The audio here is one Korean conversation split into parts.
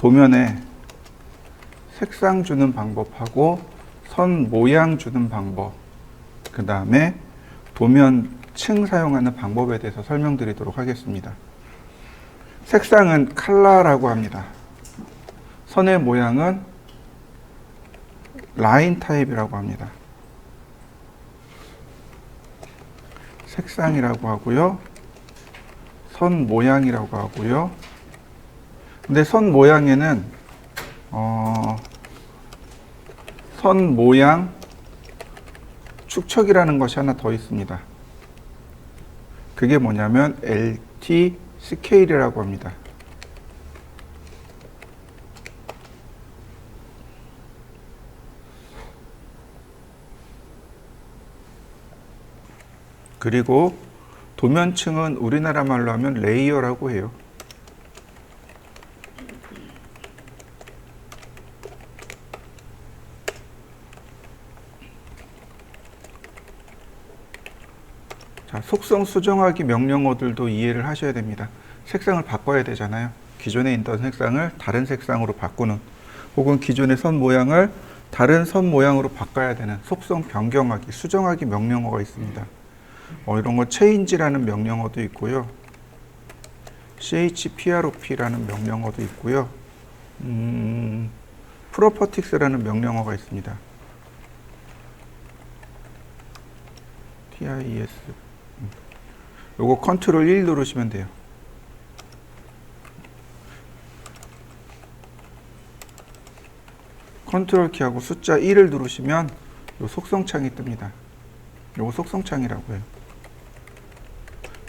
도면에 색상 주는 방법하고 선 모양 주는 방법, 그 다음에 도면층 사용하는 방법에 대해서 설명드리도록 하겠습니다. 색상은 컬러라고 합니다. 선의 모양은 라인 타입이라고 합니다. 색상이라고 하고요. 선 모양이라고 하고요. 근데 선 모양에는 선 모양 축척이라는 것이 하나 더 있습니다. 그게 뭐냐면 LT 스케일이라고 합니다. 그리고 도면층은 우리나라 말로 하면 레이어라고 해요. 자, 속성 수정하기 명령어들도 이해를 하셔야 됩니다. 색상을 바꿔야 되잖아요. 기존에 있던 색상을 다른 색상으로 바꾸는, 혹은 기존의 선 모양을 다른 선 모양으로 바꿔야 되는 속성 변경하기, 수정하기 명령어가 있습니다. 이런 거 change라는 명령어도 있고요. chprop라는 명령어도 있고요. properties라는 명령어가 있습니다. TIS. 요거 컨트롤 1 누르시면 돼요. 컨트롤 키하고 숫자 1을 누르시면 요 속성창이 뜹니다. 요거 속성창이라고 해요.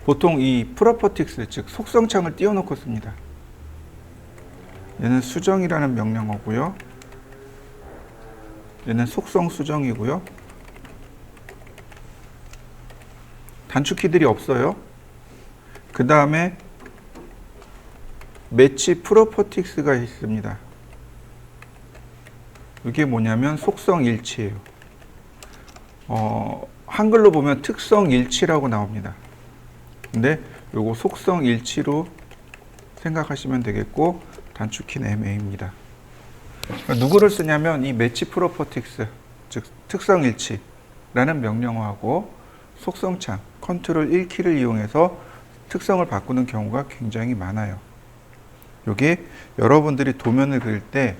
보통 이 프로퍼틱스, 즉 속성창을 띄워놓고 씁니다. 얘는 수정이라는 명령어고요. 얘는 속성 수정이고요. 단축키들이 없어요. 그 다음에 매치 프로퍼틱스가 있습니다. 이게 뭐냐면 속성 일치예요. 한글로 보면 특성 일치라고 나옵니다. 근데 요거 속성 일치로 생각하시면 되겠고, 단축키는 MA입니다. 그러니까 누구를 쓰냐면 이 매치 프로퍼틱스, 즉 특성 일치라는 명령어하고 속성창 컨트롤 1키를 이용해서 특성을 바꾸는 경우가 굉장히 많아요. 요게 여러분들이 도면을 그릴 때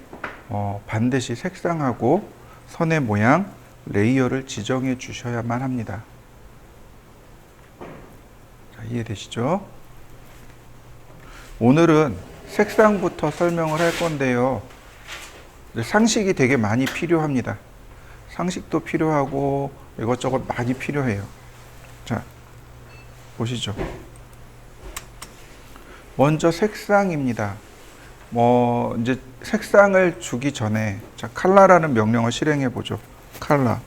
반드시 색상하고 선의 모양, 레이어를 지정해 주셔야만 합니다. 자, 이해되시죠? 오늘은 색상부터 설명을 할 건데요. 상식이 되게 많이 필요합니다. 상식도 필요하고 이것저것 많이 필요해요. 자, 보시죠. 먼저 색상입니다. 이제 색상을 주기 전에, 자, 컬러라는 명령을 실행해 보죠. 컬러.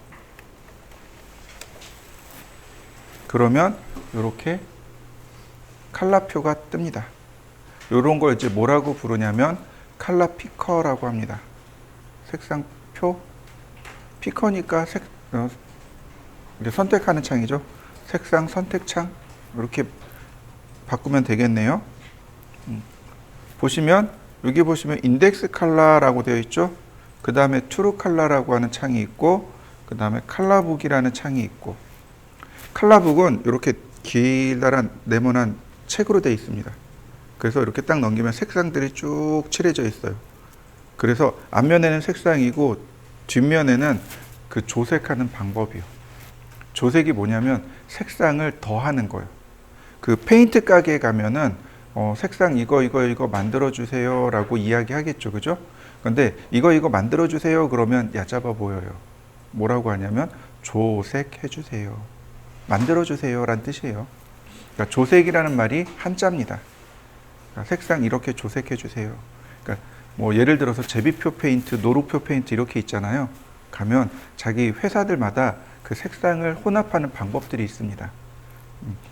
그러면 이렇게 컬러표가 뜹니다. 이런 걸 이제 뭐라고 부르냐면 컬러 피커라고 합니다. 색상표. 피커니까 선택하는 창이죠. 색상 선택창. 이렇게 바꾸면 되겠네요. 보시면 여기 보시면 인덱스 컬러라고 되어 있죠. 그 다음에 트루 컬러라고 하는 창이 있고, 그 다음에 컬러북이라는 창이 있고, 컬러북은 이렇게 길다란 네모난 책으로 되어 있습니다. 그래서 이렇게 딱 넘기면 색상들이 쭉 칠해져 있어요. 그래서 앞면에는 색상이고 뒷면에는 그 조색하는 방법이요. 조색이 뭐냐면 색상을 더하는 거예요. 그 페인트 가게에 가면은 색상 이거 만들어 주세요 라고 이야기하겠죠. 그죠? 근데 이거 만들어 주세요 그러면 얕잡아 보여요. 뭐라고 하냐면 조색해 주세요, 만들어 주세요 라는 뜻이에요. 그러니까 조색이라는 말이 한자입니다. 그러니까 색상 이렇게 조색해 주세요. 그러니까 뭐 예를 들어서 제비표 페인트, 노루표 페인트 이렇게 있잖아요. 가면 자기 회사들마다 그 색상을 혼합하는 방법들이 있습니다.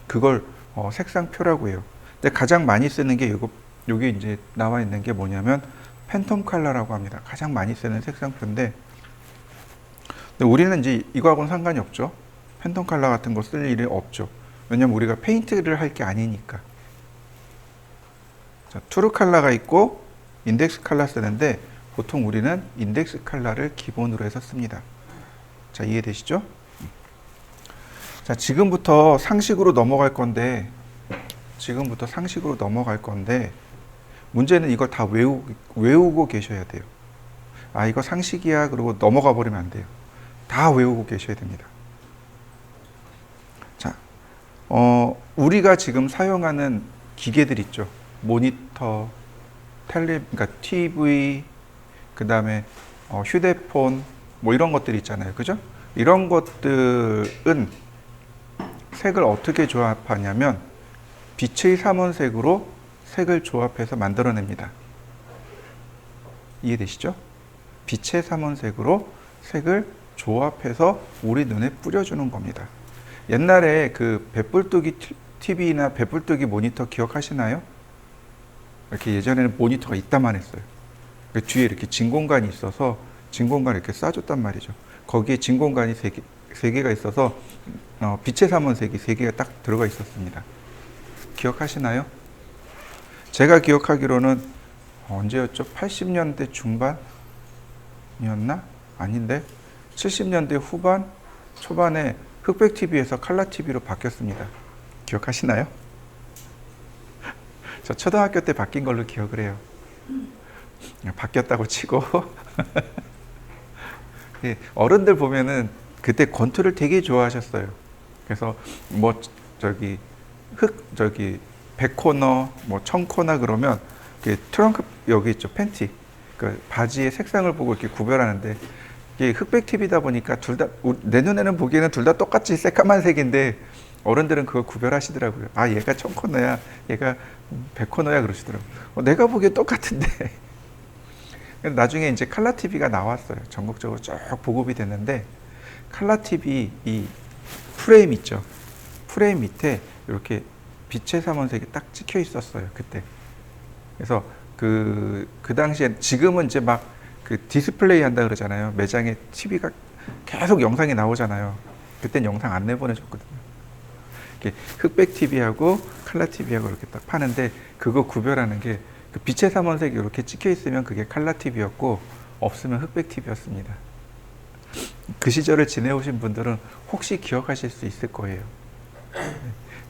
그걸 색상표라고 해요. 근데 가장 많이 쓰는 게 여기 이제 나와 있는 게 뭐냐면 팬텀 컬러라고 합니다. 가장 많이 쓰는 색상표인데, 근데 우리는 이제 이거하고는 상관이 없죠. 팬텀 컬러 같은 거 쓸 일이 없죠. 왜냐면 우리가 페인트를 할 게 아니니까. 자, 트루 컬러가 있고 인덱스 칼라 쓰는데 보통 우리는 인덱스 칼라를 기본으로 해서 씁니다. 자, 이해되시죠? 자, 지금부터 상식으로 넘어갈 건데 문제는 이걸 다 외우고 계셔야 돼요. 아, 이거 상식이야 그러고 넘어가 버리면 안 돼요. 다 외우고 계셔야 됩니다. 자, 우리가 지금 사용하는 기계들 있죠. 모니터, 그러니까 TV, 그 다음에 휴대폰, 뭐 이런 것들 있잖아요. 그죠? 이런 것들은 색을 어떻게 조합하냐면 빛의 삼원색으로 색을 조합해서 만들어냅니다. 이해되시죠? 빛의 삼원색으로 색을 조합해서 우리 눈에 뿌려주는 겁니다. 옛날에 그 배불뚝이 TV나 배불뚝이 모니터 기억하시나요? 이렇게 예전에는 모니터가 있다만 했어요. 그 뒤에 이렇게 진 공간이 있어서 진 공간을 이렇게 쏴줬단 말이죠. 거기에 진 공간이 세 개가 있어서 빛의 삼원색이 3개가 딱 들어가 있었습니다. 기억하시나요? 제가 기억하기로는 언제였죠? 80년대 중반이었나? 아닌데 70년대 후반, 초반에 흑백 TV에서 칼라 TV로 바뀌었습니다. 기억하시나요? 저 초등학교 때 바뀐 걸로 기억을 해요. 바뀌었다고 치고 예, 어른들 보면은 그때 권투를 되게 좋아하셨어요. 그래서 뭐 저기 100코너, 뭐 1000코너 그러면 트렁크 여기 있죠, 팬티. 그 바지의 색상을 보고 이렇게 구별하는데 이게 흑백 TV다 보니까 둘 다 내 눈에는 보기에는 둘 다 똑같이 새까만 색인데 어른들은 그걸 구별하시더라고요. 아, 얘가 1000코너야, 얘가 100코너야 그러시더라고요. 내가 보기에 똑같은데. 나중에 이제 칼라 TV가 나왔어요. 전국적으로 쭉 보급이 됐는데 칼라 TV 이 프레임 있죠. 프레임 밑에 이렇게 빛의 삼원색이 딱 찍혀 있었어요. 그때. 그래서 그 당시에 지금은 이제 막 그 디스플레이 한다 그러잖아요. 매장에 TV가 계속 영상이 나오잖아요. 그땐 영상 안 내보내줬거든요. 이렇게 흑백 TV하고 칼라 TV하고 이렇게 딱 파는데 그거 구별하는 게 그 빛의 삼원색이 이렇게 찍혀 있으면 그게 칼라 TV였고 없으면 흑백 TV였습니다. 그 시절을 지내오신 분들은 혹시 기억하실 수 있을 거예요.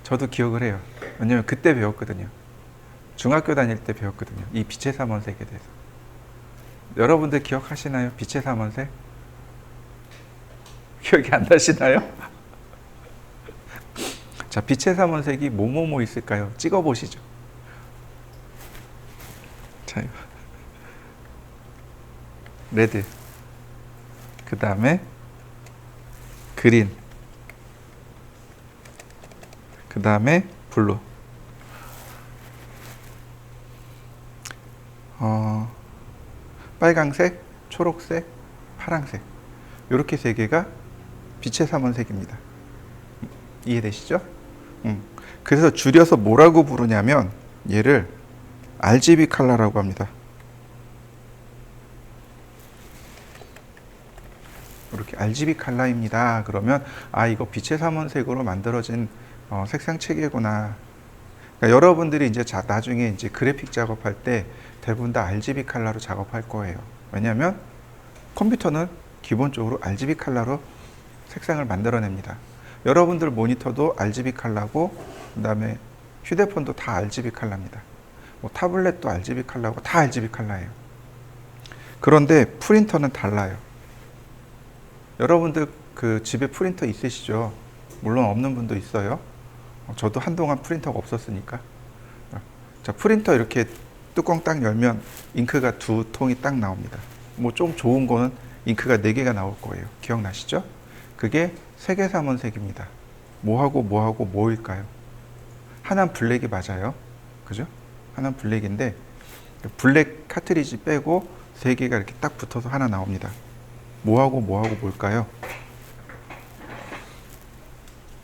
저도 기억을 해요. 왜냐면 그때 배웠거든요. 중학교 다닐 때 배웠거든요. 이 빛의 삼원색에 대해서. 여러분들 기억하시나요? 빛의 삼원색? 기억이 안 나시나요? 자, 빛의 삼원색이 뭐뭐뭐 있을까요? 찍어 보시죠. 자, 레드, 그 다음에 그린, 그 다음에 블루. 빨강색, 초록색, 파랑색. 이렇게 3개가 빛의 삼원색입니다. 이해되시죠? 그래서 줄여서 뭐라고 부르냐면 얘를 RGB 컬러라고 합니다. 이렇게 RGB 컬러입니다. 그러면 아, 이거 빛의 삼원색으로 만들어진 색상 체계구나. 그러니까 여러분들이 이제 나중에 이제 그래픽 작업할 때 대부분 다 RGB 컬러로 작업할 거예요. 왜냐하면 컴퓨터는 기본적으로 RGB 컬러로 색상을 만들어냅니다. 여러분들 모니터도 RGB 컬러고 그다음에 휴대폰도 다 RGB 컬러입니다. 뭐 타블렛도 RGB 컬러고 다 RGB 컬러예요. 그런데 프린터는 달라요. 여러분들 그 집에 프린터 있으시죠? 물론 없는 분도 있어요. 저도 한동안 프린터가 없었으니까. 자, 프린터 이렇게 뚜껑 딱 열면 잉크가 2통이 딱 나옵니다. 뭐 좀 좋은 거는 잉크가 4개가 나올 거예요. 기억나시죠? 그게 색의 삼원색입니다. 뭐하고 뭐하고 뭐일까요? 하나는 블랙이 맞아요. 그죠? 하나는 블랙인데 블랙 카트리지 빼고 3개가 이렇게 딱 붙어서 하나 나옵니다. 뭐하고 뭐하고 뭘까요?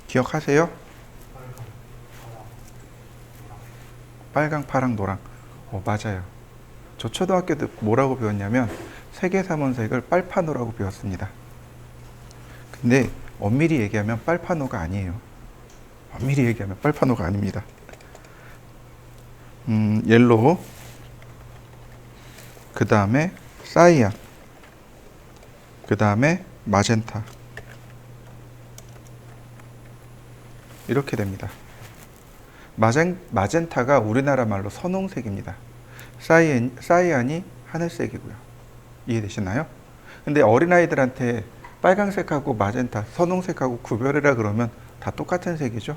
기억하세요? 빨강, 파랑, 노랑. 맞아요. 저 초등학교 때 뭐라고 배웠냐면 색의 삼원색을 빨파노라고 배웠습니다. 근데 엄밀히 얘기하면 빨파노가 아니에요. 엄밀히 얘기하면 빨파노가 아닙니다. 옐로우, 그 다음에 사이안, 그 다음에 마젠타. 이렇게 됩니다. 마젠타가 우리나라 말로 선홍색입니다. 사이안이 하늘색이고요. 이해되시나요? 근데 어린아이들한테 빨강색하고 마젠타, 선홍색하고 구별해라 그러면 다 똑같은 색이죠.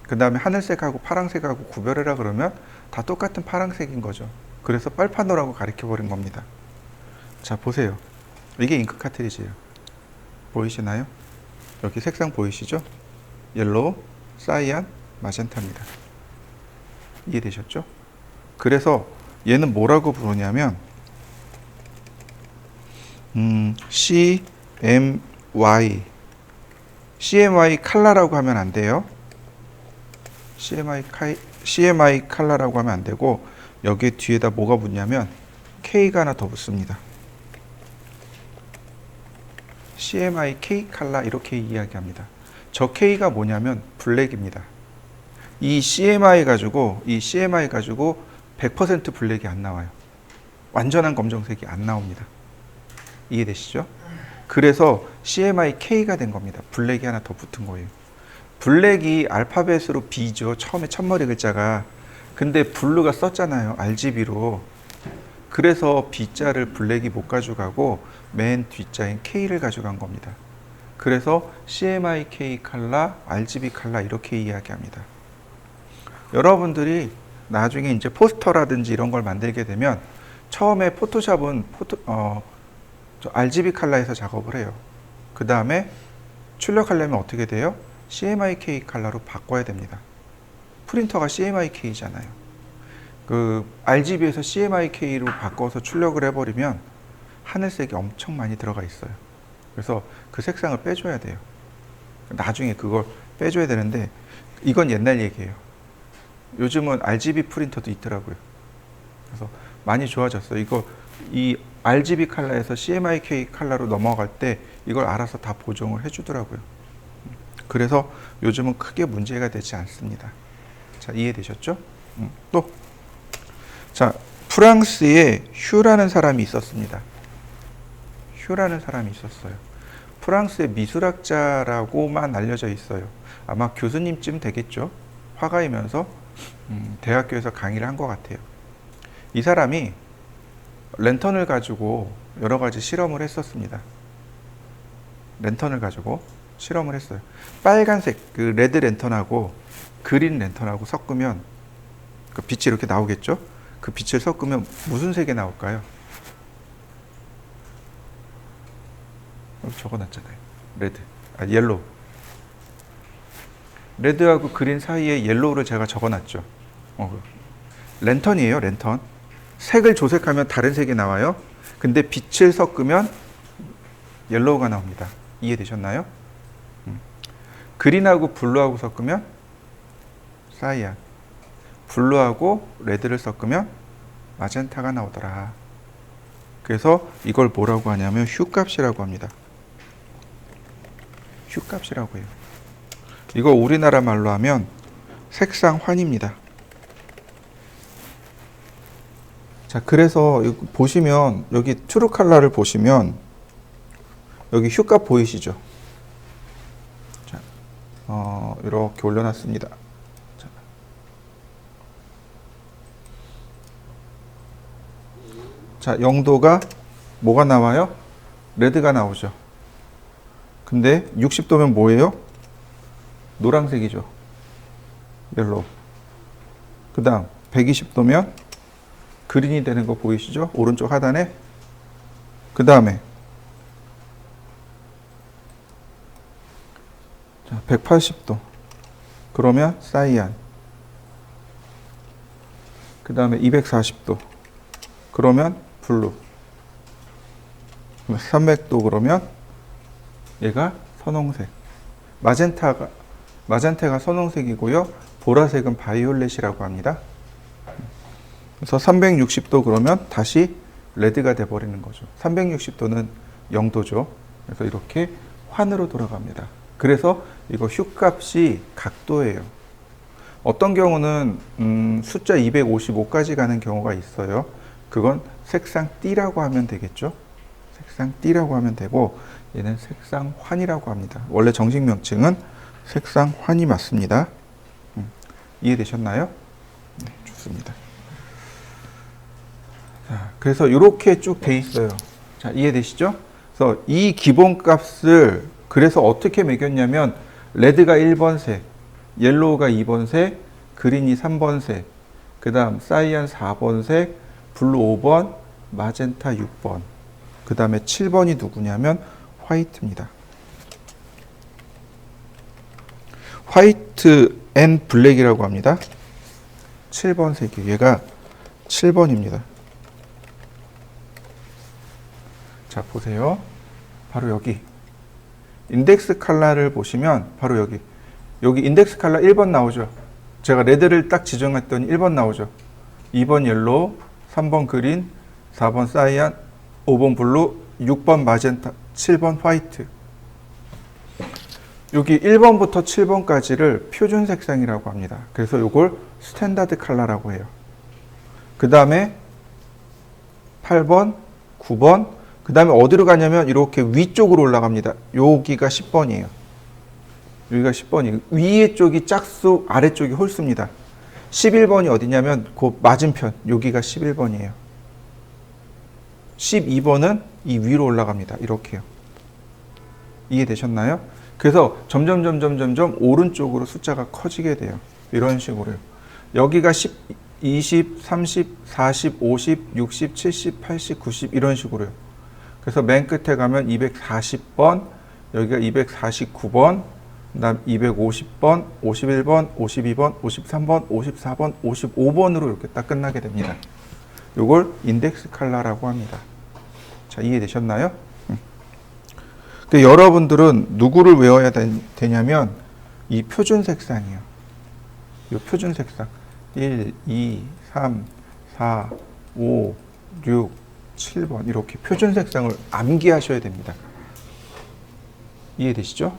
그 다음에 하늘색하고 파랑색하고 구별해라 그러면 다 똑같은 파랑색인 거죠. 그래서 빨판노라고 가르쳐 버린 겁니다. 자, 보세요. 이게 잉크 카트리지예요. 보이시나요? 여기 색상 보이시죠? 옐로우, 사이안, 마젠타입니다. 이해되셨죠? 그래서 얘는 뭐라고 부르냐면 CMY 칼라라고 하면 안 돼요. CMY 칼라라고 하면 안 되고, 여기 뒤에다 뭐가 붙냐면 K가 하나 더 붙습니다. CMY K 칼라 이렇게 이야기합니다. 저 K가 뭐냐면 블랙입니다. 이 CMI 가지고 100% 블랙이 안 나와요. 완전한 검정색이 안 나옵니다. 이해되시죠? 그래서 CMI K가 된 겁니다. 블랙이 하나 더 붙은 거예요. 블랙이 알파벳으로 B죠. 처음에 첫머리 글자가. 근데 블루가 썼잖아요. RGB로. 그래서 B자를 블랙이 못 가져가고 맨 뒷자인 K를 가져간 겁니다. 그래서 CMY K 칼라, RGB 칼라 이렇게 이야기합니다. 여러분들이 나중에 이제 포스터라든지 이런 걸 만들게 되면 처음에 포토샵은 RGB 칼라에서 작업을 해요. 그 다음에 출력하려면 어떻게 돼요? CMYK 칼라로 바꿔야 됩니다. 프린터가 CMYK잖아요. 그 RGB에서 CMYK로 바꿔서 출력을 해버리면 하늘색이 엄청 많이 들어가 있어요. 그래서 그 색상을 빼줘야 돼요. 나중에 그걸 빼줘야 되는데 이건 옛날 얘기예요. 요즘은 RGB 프린터도 있더라고요. 그래서 많이 좋아졌어요. 이 RGB 칼라에서 CMYK 칼라로 넘어갈 때 이걸 알아서 다 보정을 해주더라고요. 그래서 요즘은 크게 문제가 되지 않습니다. 자, 이해되셨죠? 또, 자, 프랑스에 휴라는 사람이 있었습니다. 휴라는 사람이 있었어요. 프랑스의 미술학자라고만 알려져 있어요. 아마 교수님쯤 되겠죠. 화가이면서 대학교에서 강의를 한 것 같아요. 이 사람이 랜턴을 가지고 여러 가지 실험을 했었습니다. 랜턴을 가지고 실험을 했어요. 빨간색 그 레드 랜턴하고 그린 랜턴하고 섞으면 그 빛이 이렇게 나오겠죠? 그 빛을 섞으면 무슨 색이 나올까요? 여기 적어놨잖아요. 레드, 옐로우. 레드하고 그린 사이에 옐로우를 제가 적어놨죠. 랜턴이에요, 랜턴. 색을 조색하면 다른 색이 나와요. 근데 빛을 섞으면 옐로우가 나옵니다. 이해되셨나요? 그린하고 블루하고 섞으면 사이안, 블루하고 레드를 섞으면 마젠타가 나오더라. 그래서 이걸 뭐라고 하냐면 휴값이라고 합니다. 휴값이라고 해요. 이거 우리나라 말로 하면 색상환입니다. 자, 그래서 보시면 여기 트루 컬러를 보시면 여기 휴값 보이시죠? 자, 이렇게 올려놨습니다. 자, 0도가 뭐가 나와요? 레드가 나오죠. 근데 60도면 뭐예요? 노란색이죠. 옐로우. 그 다음 120도면 그린이 되는 거 보이시죠? 오른쪽 하단에. 그 다음에 180도. 그러면 사이안. 그 다음에 240도. 그러면 블루. 300도 그러면 얘가 선홍색. 마젠타가 선홍색이고요. 보라색은 바이올렛이라고 합니다. 그래서 360도 그러면 다시 레드가 돼버리는 거죠. 360도는 0도죠. 그래서 이렇게 환으로 돌아갑니다. 그래서 이거 휴값이 각도예요. 어떤 경우는 숫자 255까지 가는 경우가 있어요. 그건 색상 D라고 하면 되겠죠. 색상 D라고 하면 되고, 얘는 색상 환이라고 합니다. 원래 정식 명칭은 색상 환이 맞습니다. 이해되셨나요? 네, 좋습니다. 자, 그래서 이렇게 쭉 돼 있어요. 자, 이해되시죠? 그래서 이 기본값을 그래서 어떻게 매겼냐면, 레드가 1번 색, 옐로우가 2번 색, 그린이 3번 색, 그 다음 사이안 4번 색, 블루 5번, 마젠타 6번, 그 다음에 7번이 누구냐면 화이트입니다. 화이트 앤 블랙이라고 합니다. 7번 색이 얘가 7번입니다. 자, 보세요. 바로 여기 인덱스 컬러를 보시면 바로 여기 인덱스 컬러 1번 나오죠. 제가 레드를 딱 지정했더니 1번 나오죠. 2번 옐로우, 3번 그린, 4번 사이안, 5번 블루, 6번 마젠타, 7번 화이트. 여기 1번부터 7번까지를 표준 색상이라고 합니다. 그래서 이걸 스탠다드 컬러라고 해요. 그 다음에 8번, 9번, 그 다음에 어디로 가냐면 이렇게 위쪽으로 올라갑니다. 여기가 10번이에요. 여기가 10번이에요. 위에 쪽이 짝수, 아래쪽이 홀수입니다. 11번이 어디냐면 그 맞은편, 여기가 11번이에요. 12번은 이 위로 올라갑니다. 이렇게요. 이해되셨나요? 그래서 점점 오른쪽으로 숫자가 커지게 돼요. 이런 식으로요. 여기가 10, 20, 30, 40, 50, 60, 70, 80, 90 이런 식으로요. 그래서 맨 끝에 가면 240번, 여기가 249번, 그 다음 250번, 51번, 52번, 53번, 54번, 55번으로 이렇게 딱 끝나게 됩니다. 이걸 인덱스 컬러라고 합니다. 자, 이해되셨나요? 근데 여러분들은 누구를 외워야 되냐면 이 표준 색상이에요. 이 표준 색상 1, 2, 3, 4, 5, 6, 7번 이렇게 표준 색상을 암기하셔야 됩니다. 이해되시죠?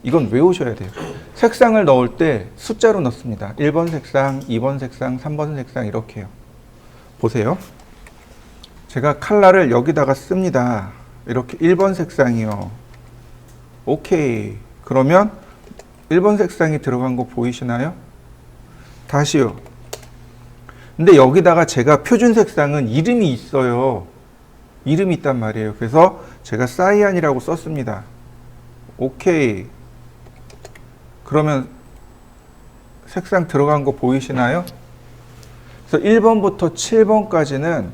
이건 외우셔야 돼요. 색상을 넣을 때 숫자로 넣습니다. 1번 색상, 2번 색상, 3번 색상 이렇게요. 보세요. 제가 컬러를 여기다가 씁니다. 이렇게 1번 색상이요. 오케이. 그러면 1번 색상이 들어간 거 보이시나요? 다시요. 근데 여기다가 제가 표준 색상은 이름이 있어요. 이름이 있단 말이에요. 그래서 제가 사이안이라고 썼습니다. 오케이. 그러면 색상 들어간 거 보이시나요? 그래서 1번부터 7번까지는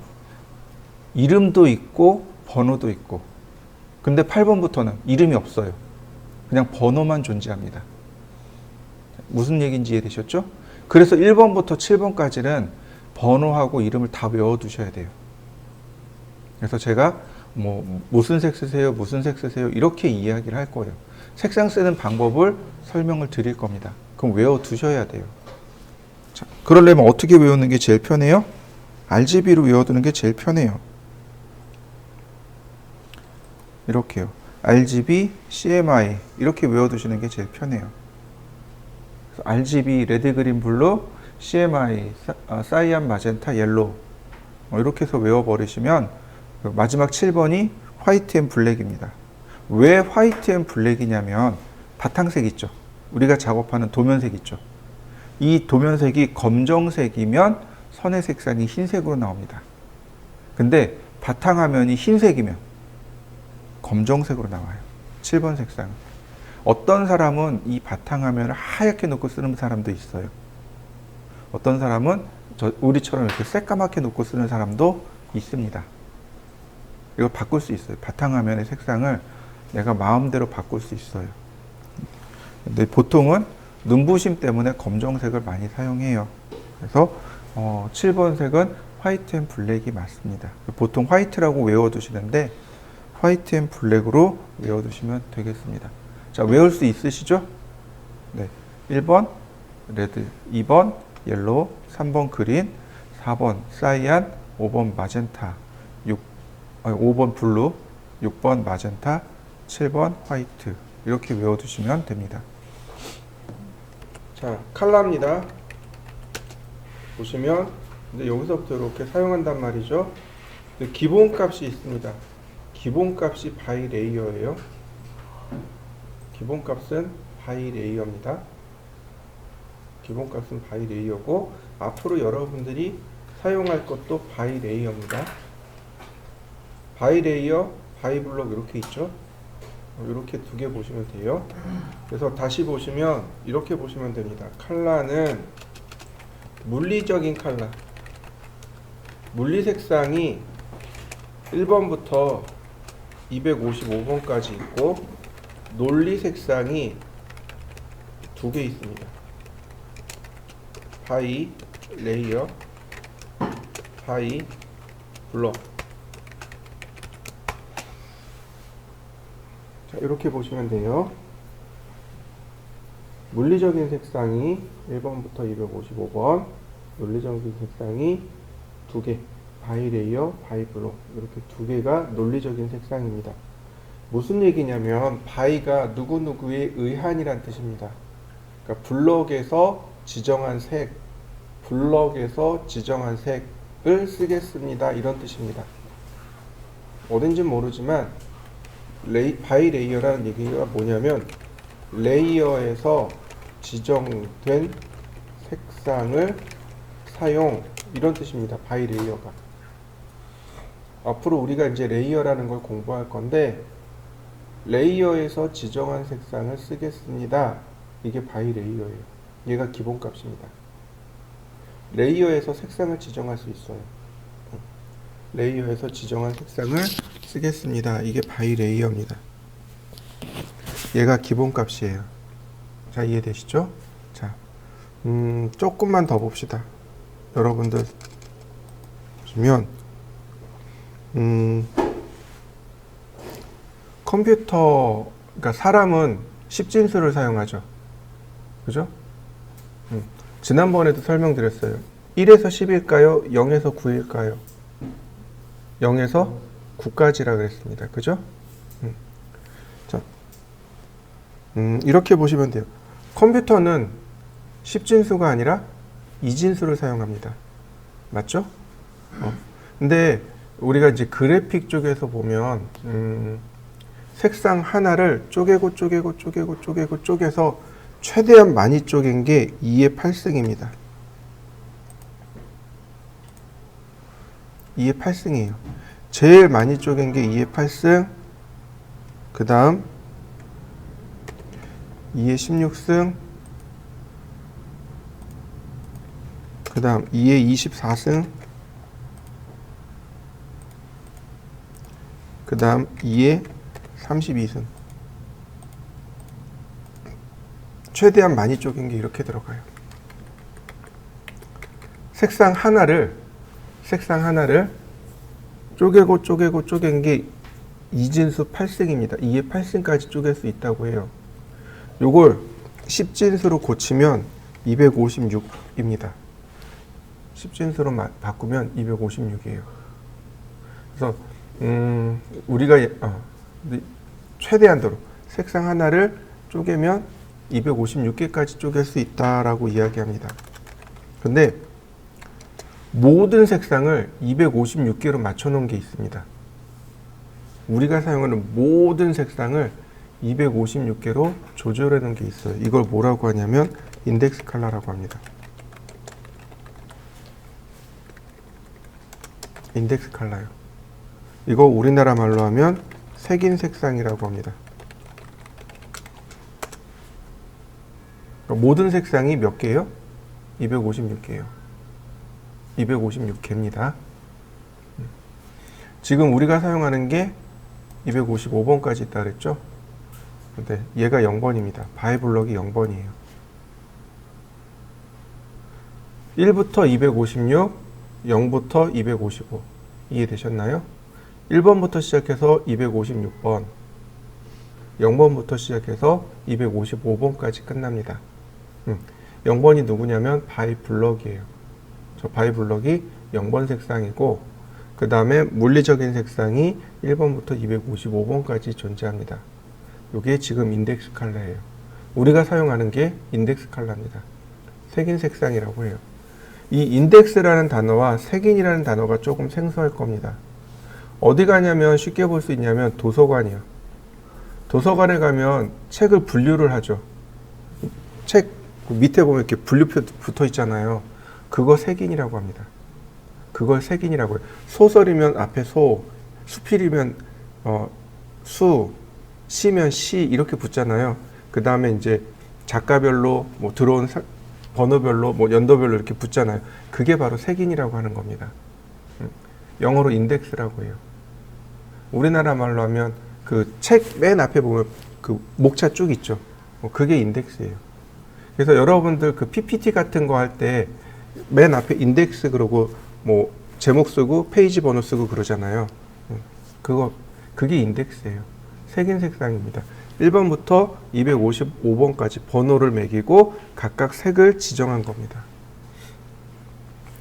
이름도 있고 번호도 있고, 근데 8번부터는 이름이 없어요. 그냥 번호만 존재합니다. 무슨 얘기인지 이해되셨죠? 그래서 1번부터 7번까지는 번호하고 이름을 다 외워두셔야 돼요. 그래서 제가 무슨 색 쓰세요, 무슨 색 쓰세요 이렇게 이야기를 할 거예요. 색상 쓰는 방법을 설명을 드릴 겁니다. 그럼 외워두셔야 돼요. 자, 그러려면 어떻게 외우는 게 제일 편해요? RGB로 외워두는 게 제일 편해요. 이렇게요. RGB, CMI 이렇게 외워두시는 게 제일 편해요. RGB, 레드, 그린, 블루, CMI, 사이안, 마젠타, 옐로우 이렇게 해서 외워버리시면 마지막 7번이 화이트 앤 블랙입니다. 왜 화이트 앤 블랙이냐면 바탕색 있죠. 우리가 작업하는 도면색 있죠. 이 도면색이 검정색이면 선의 색상이 흰색으로 나옵니다. 근데 바탕화면이 흰색이면 검정색으로 나와요. 7번 색상. 어떤 사람은 이 바탕화면을 하얗게 놓고 쓰는 사람도 있어요. 어떤 사람은 우리처럼 이렇게 새까맣게 놓고 쓰는 사람도 있습니다. 이걸 바꿀 수 있어요. 바탕화면의 색상을 내가 마음대로 바꿀 수 있어요. 근데 보통은 눈부심 때문에 검정색을 많이 사용해요. 그래서 7번 색은 화이트 앤 블랙이 맞습니다. 보통 화이트라고 외워두시는데 화이트 앤 블랙으로 외워두시면 되겠습니다. 자, 외울 수 있으시죠? 네. 1번 레드, 2번 옐로우, 3번 그린, 4번 사이안, 5번 마젠타, 5번 블루, 6번 마젠타, 7번 화이트 이렇게 외워두시면 됩니다. 자, 컬러입니다. 보시면 근데 여기서부터 이렇게 사용한단 말이죠. 근데 기본값이 있습니다. 기본값이 바이 레이어예요. 기본값은 바이 레이어입니다. 기본값은 바이 레이어고 앞으로 여러분들이 사용할 것도 바이 레이어입니다. 바이 레이어, 바이 블록 이렇게 있죠. 이렇게 두 개 보시면 돼요. 그래서 다시 보시면 이렇게 보시면 됩니다. 컬러는 물리적인 컬러, 물리 색상이 1번부터 255번까지 있고 논리 색상이 두 개 있습니다. 바이 레이어, 바이 블록. 자, 이렇게 보시면 돼요. 물리적인 색상이 1번부터 255번, 논리적인 색상이 두 개, 바이 레이어, 바이 블록. 이렇게 두 개가 논리적인 색상입니다. 무슨 얘기냐면 바이가 누구누구에 의한이란 뜻입니다. 그러니까 블럭에서 지정한 색, 블럭에서 지정한 색을 쓰겠습니다. 이런 뜻입니다. 어딘지 모르지만 바이 레이어라는 얘기가 뭐냐면 레이어에서 지정된 색상을 사용, 이런 뜻입니다. 바이 레이어가. 앞으로 우리가 이제 레이어라는 걸 공부할 건데 레이어에서 지정한 색상을 쓰겠습니다. 이게 바이 레이어예요. 얘가 기본값입니다. 레이어에서 색상을 지정할 수 있어요. 레이어에서 지정한 색상을 쓰겠습니다. 이게 바이 레이어입니다. 얘가 기본값이에요. 자, 이해되시죠? 자, 조금만 더 봅시다. 여러분들 보시면 컴퓨터, 그러니까 사람은 10진수를 사용하죠. 그죠? 지난번에도 설명드렸어요. 1에서 10일까요? 0에서 9일까요? 0에서 9까지라 그랬습니다. 그죠? 자, 이렇게 보시면 돼요. 컴퓨터는 10진수가 아니라 2진수를 사용합니다. 맞죠? 근데 우리가 이제 그래픽 쪽에서 보면 색상 하나를 쪼개서 최대한 많이 쪼갠 게 2의 8승입니다. 2의 8승이에요. 제일 많이 쪼갠 게 2의 8승, 그 다음 2의 16승, 그 다음 2의 24승, 그 다음 2의 32승. 최대한 많이 쪼갠 게 이렇게 들어가요. 색상 하나를 쪼갠 게 2진수 8승입니다. 2의 8승까지 쪼갤 수 있다고 해요. 요걸 10진수로 고치면 256입니다. 10진수로 바꾸면 256이에요. 그래서 우리가 최대한도로 색상 하나를 쪼개면 256개까지 쪼갤 수 있다라고 이야기합니다. 근데 모든 색상을 256개로 맞춰 놓은 게 있습니다. 우리가 사용하는 모든 색상을 256개로 조절해 놓은 게 있어요. 이걸 뭐라고 하냐면 인덱스 컬러라고 합니다. 인덱스 컬러요. 이거 우리나라 말로 하면 색인 색상이라고 합니다. 그러니까 모든 색상이 몇 개예요? 256개예요. 256개입니다. 지금 우리가 사용하는 게 255번까지 있다 그랬죠? 근데 얘가 0번입니다. 바이 블럭이 0번이에요. 1부터 256, 0부터 255. 이해되셨나요? 1번부터 시작해서 256번, 0번부터 시작해서 255번까지 끝납니다. 0번이 누구냐면 바이 블럭이에요. 저 바이 블럭이 0번 색상이고 그 다음에 물리적인 색상이 1번부터 255번까지 존재합니다. 이게 지금 인덱스 컬러예요. 우리가 사용하는 게 인덱스 컬러입니다. 색인 색상이라고 해요. 이 인덱스라는 단어와 색인이라는 단어가 조금 생소할 겁니다. 어디 가냐면 쉽게 볼 수 있냐면 도서관이요. 도서관에 가면 책을 분류를 하죠. 책 밑에 보면 이렇게 분류표 붙어 있잖아요. 그거 색인이라고 합니다. 그걸 색인이라고 해요. 소설이면 앞에 소, 수필이면 수, 시면 시 이렇게 붙잖아요. 그 다음에 이제 작가별로 뭐 들어온 번호별로 뭐 연도별로 이렇게 붙잖아요. 그게 바로 색인이라고 하는 겁니다. 영어로 인덱스라고 해요. 우리나라 말로 하면 그 책 맨 앞에 보면 그 목차 쭉 있죠. 그게 인덱스예요. 그래서 여러분들 그 PPT 같은 거 할 때 맨 앞에 인덱스 그러고 뭐 제목 쓰고 페이지 번호 쓰고 그러잖아요. 그게 인덱스예요. 색인 색상입니다. 1번부터 255번까지 번호를 매기고 각각 색을 지정한 겁니다.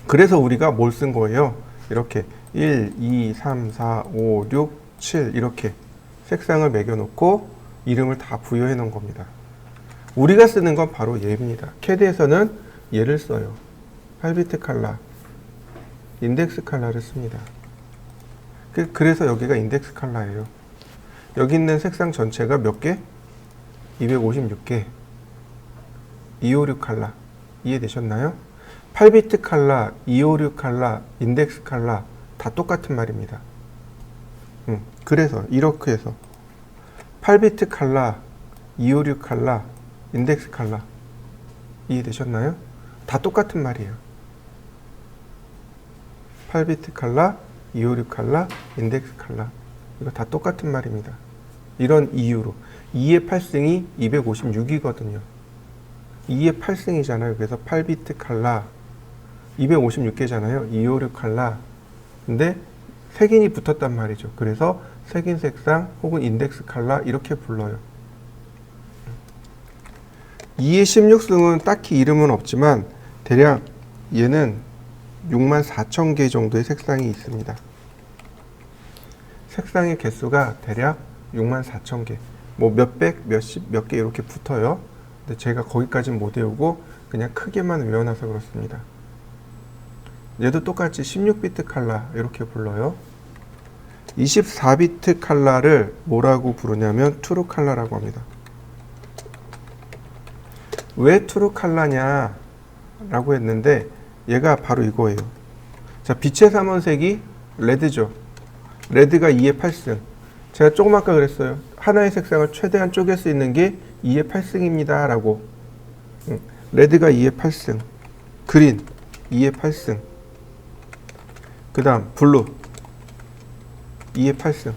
그래서 우리가 뭘 쓴 거예요? 이렇게 1, 2, 3, 4, 5, 6, 7 이렇게 색상을 매겨놓고 이름을 다 부여해 놓은 겁니다. 우리가 쓰는 건 바로 얘입니다. CAD에서는 얘를 써요. 8비트 칼라, 인덱스 칼라를 씁니다. 그래서 여기가 인덱스 칼라예요. 여기 있는 색상 전체가 몇 개? 256개. 256 칼라. 이해되셨나요? 8비트 칼라, 256 칼라, 인덱스 칼라 다 똑같은 말입니다. 그래서 이렇게 해서 8비트 칼라, 256 칼라, 인덱스 칼라 이해되셨나요? 다 똑같은 말이에요. 8비트 칼라, 256 칼라, 인덱스 칼라 이거 다 똑같은 말입니다. 이런 이유로 2의 8승이 256이거든요. 2의 8승이잖아요. 그래서 8비트 칼라 256개잖아요. 256 칼라 근데 색인이 붙었단 말이죠. 그래서 색인 색상 혹은 인덱스 칼라 이렇게 불러요. 2의 16승은 딱히 이름은 없지만 대략 얘는 64,000개 정도의 색상이 있습니다. 색상의 개수가 대략 64,000개. 뭐 몇백, 몇십, 몇 개 이렇게 붙어요. 근데 제가 거기까지는 못 외우고 그냥 크게만 외워놔서 그렇습니다. 얘도 똑같이 16비트 칼라 이렇게 불러요. 24비트 칼라를 뭐라고 부르냐면 트루 칼라라고 합니다. 왜 트루 칼라냐 라고 했는데 얘가 바로 이거예요. 자, 빛의 삼원색이 레드죠. 레드가 2의 8승. 제가 조금 아까 그랬어요. 하나의 색상을 최대한 쪼갤 수 있는 게 2의 8승입니다 라고. 레드가 2의 8승. 그린 2의 8승. 그 다음 블루 2의 8승.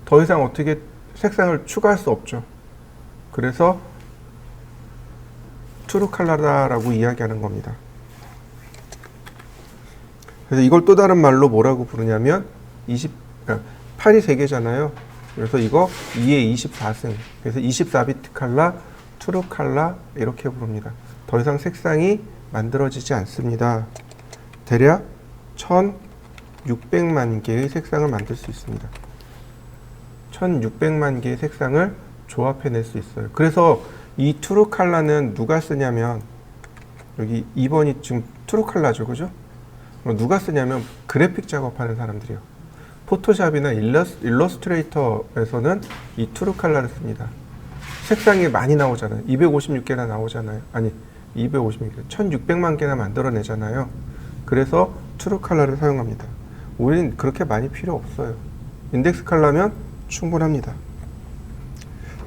더 이상 어떻게 색상을 추가할 수 없죠. 그래서 트루 칼라라고 이야기하는 겁니다. 그래서 이걸 또 다른 말로 뭐라고 부르냐면 8이 3개잖아요. 그래서 이거 2의 24승. 그래서 24비트 칼라, 트루 칼라 이렇게 부릅니다. 더 이상 색상이 만들어지지 않습니다. 대략 1600만 개의 색상을 만들 수 있습니다. 1600만 개의 색상을 조합해낼 수 있어요. 그래서 이 트루 칼라는 누가 쓰냐면 여기 2번이 지금 트루 칼라죠, 그죠? 누가 쓰냐면 그래픽 작업하는 사람들이요. 포토샵이나 일러스트레이터에서는 이 트루 칼라를 씁니다. 색상이 많이 나오잖아요. 256개나 나오잖아요. 아니 256개, 1600만 개나 만들어내잖아요. 그래서 트루 칼라를 사용합니다. 우리는 그렇게 많이 필요 없어요. 인덱스 칼라면 충분합니다.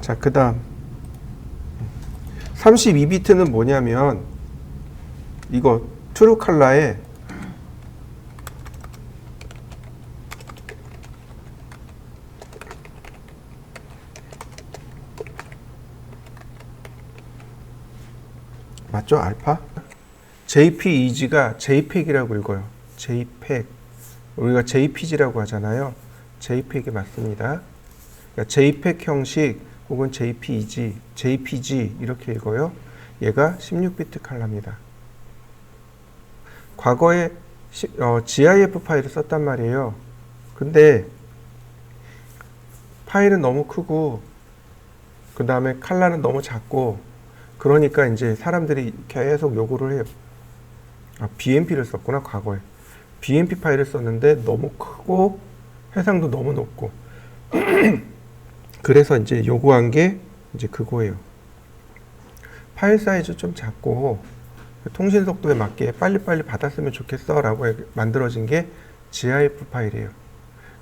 자, 그 다음 32비트는 뭐냐면 이거 트루 칼라에 맞죠? 알파? JPEG가 JPEG이라고 읽어요. JPEG. 우리가 JPG라고 하잖아요. JPEG이 맞습니다. 그러니까 JPEG 형식 혹은 JPEG, JPG 이렇게 읽어요. 얘가 16비트 칼라입니다. 과거에 GIF 파일을 썼단 말이에요. 근데 파일은 너무 크고 그 다음에 칼라는 너무 작고 그러니까 이제 사람들이 계속 요구를 해요. BMP를 썼구나, 과거에. BMP 파일을 썼는데 너무 크고 해상도 너무 높고 그래서 이제 요구한 게 이제 그거예요. 파일 사이즈 좀 작고 통신 속도에 맞게 빨리빨리 받았으면 좋겠어 라고 만들어진 게 GIF 파일이에요.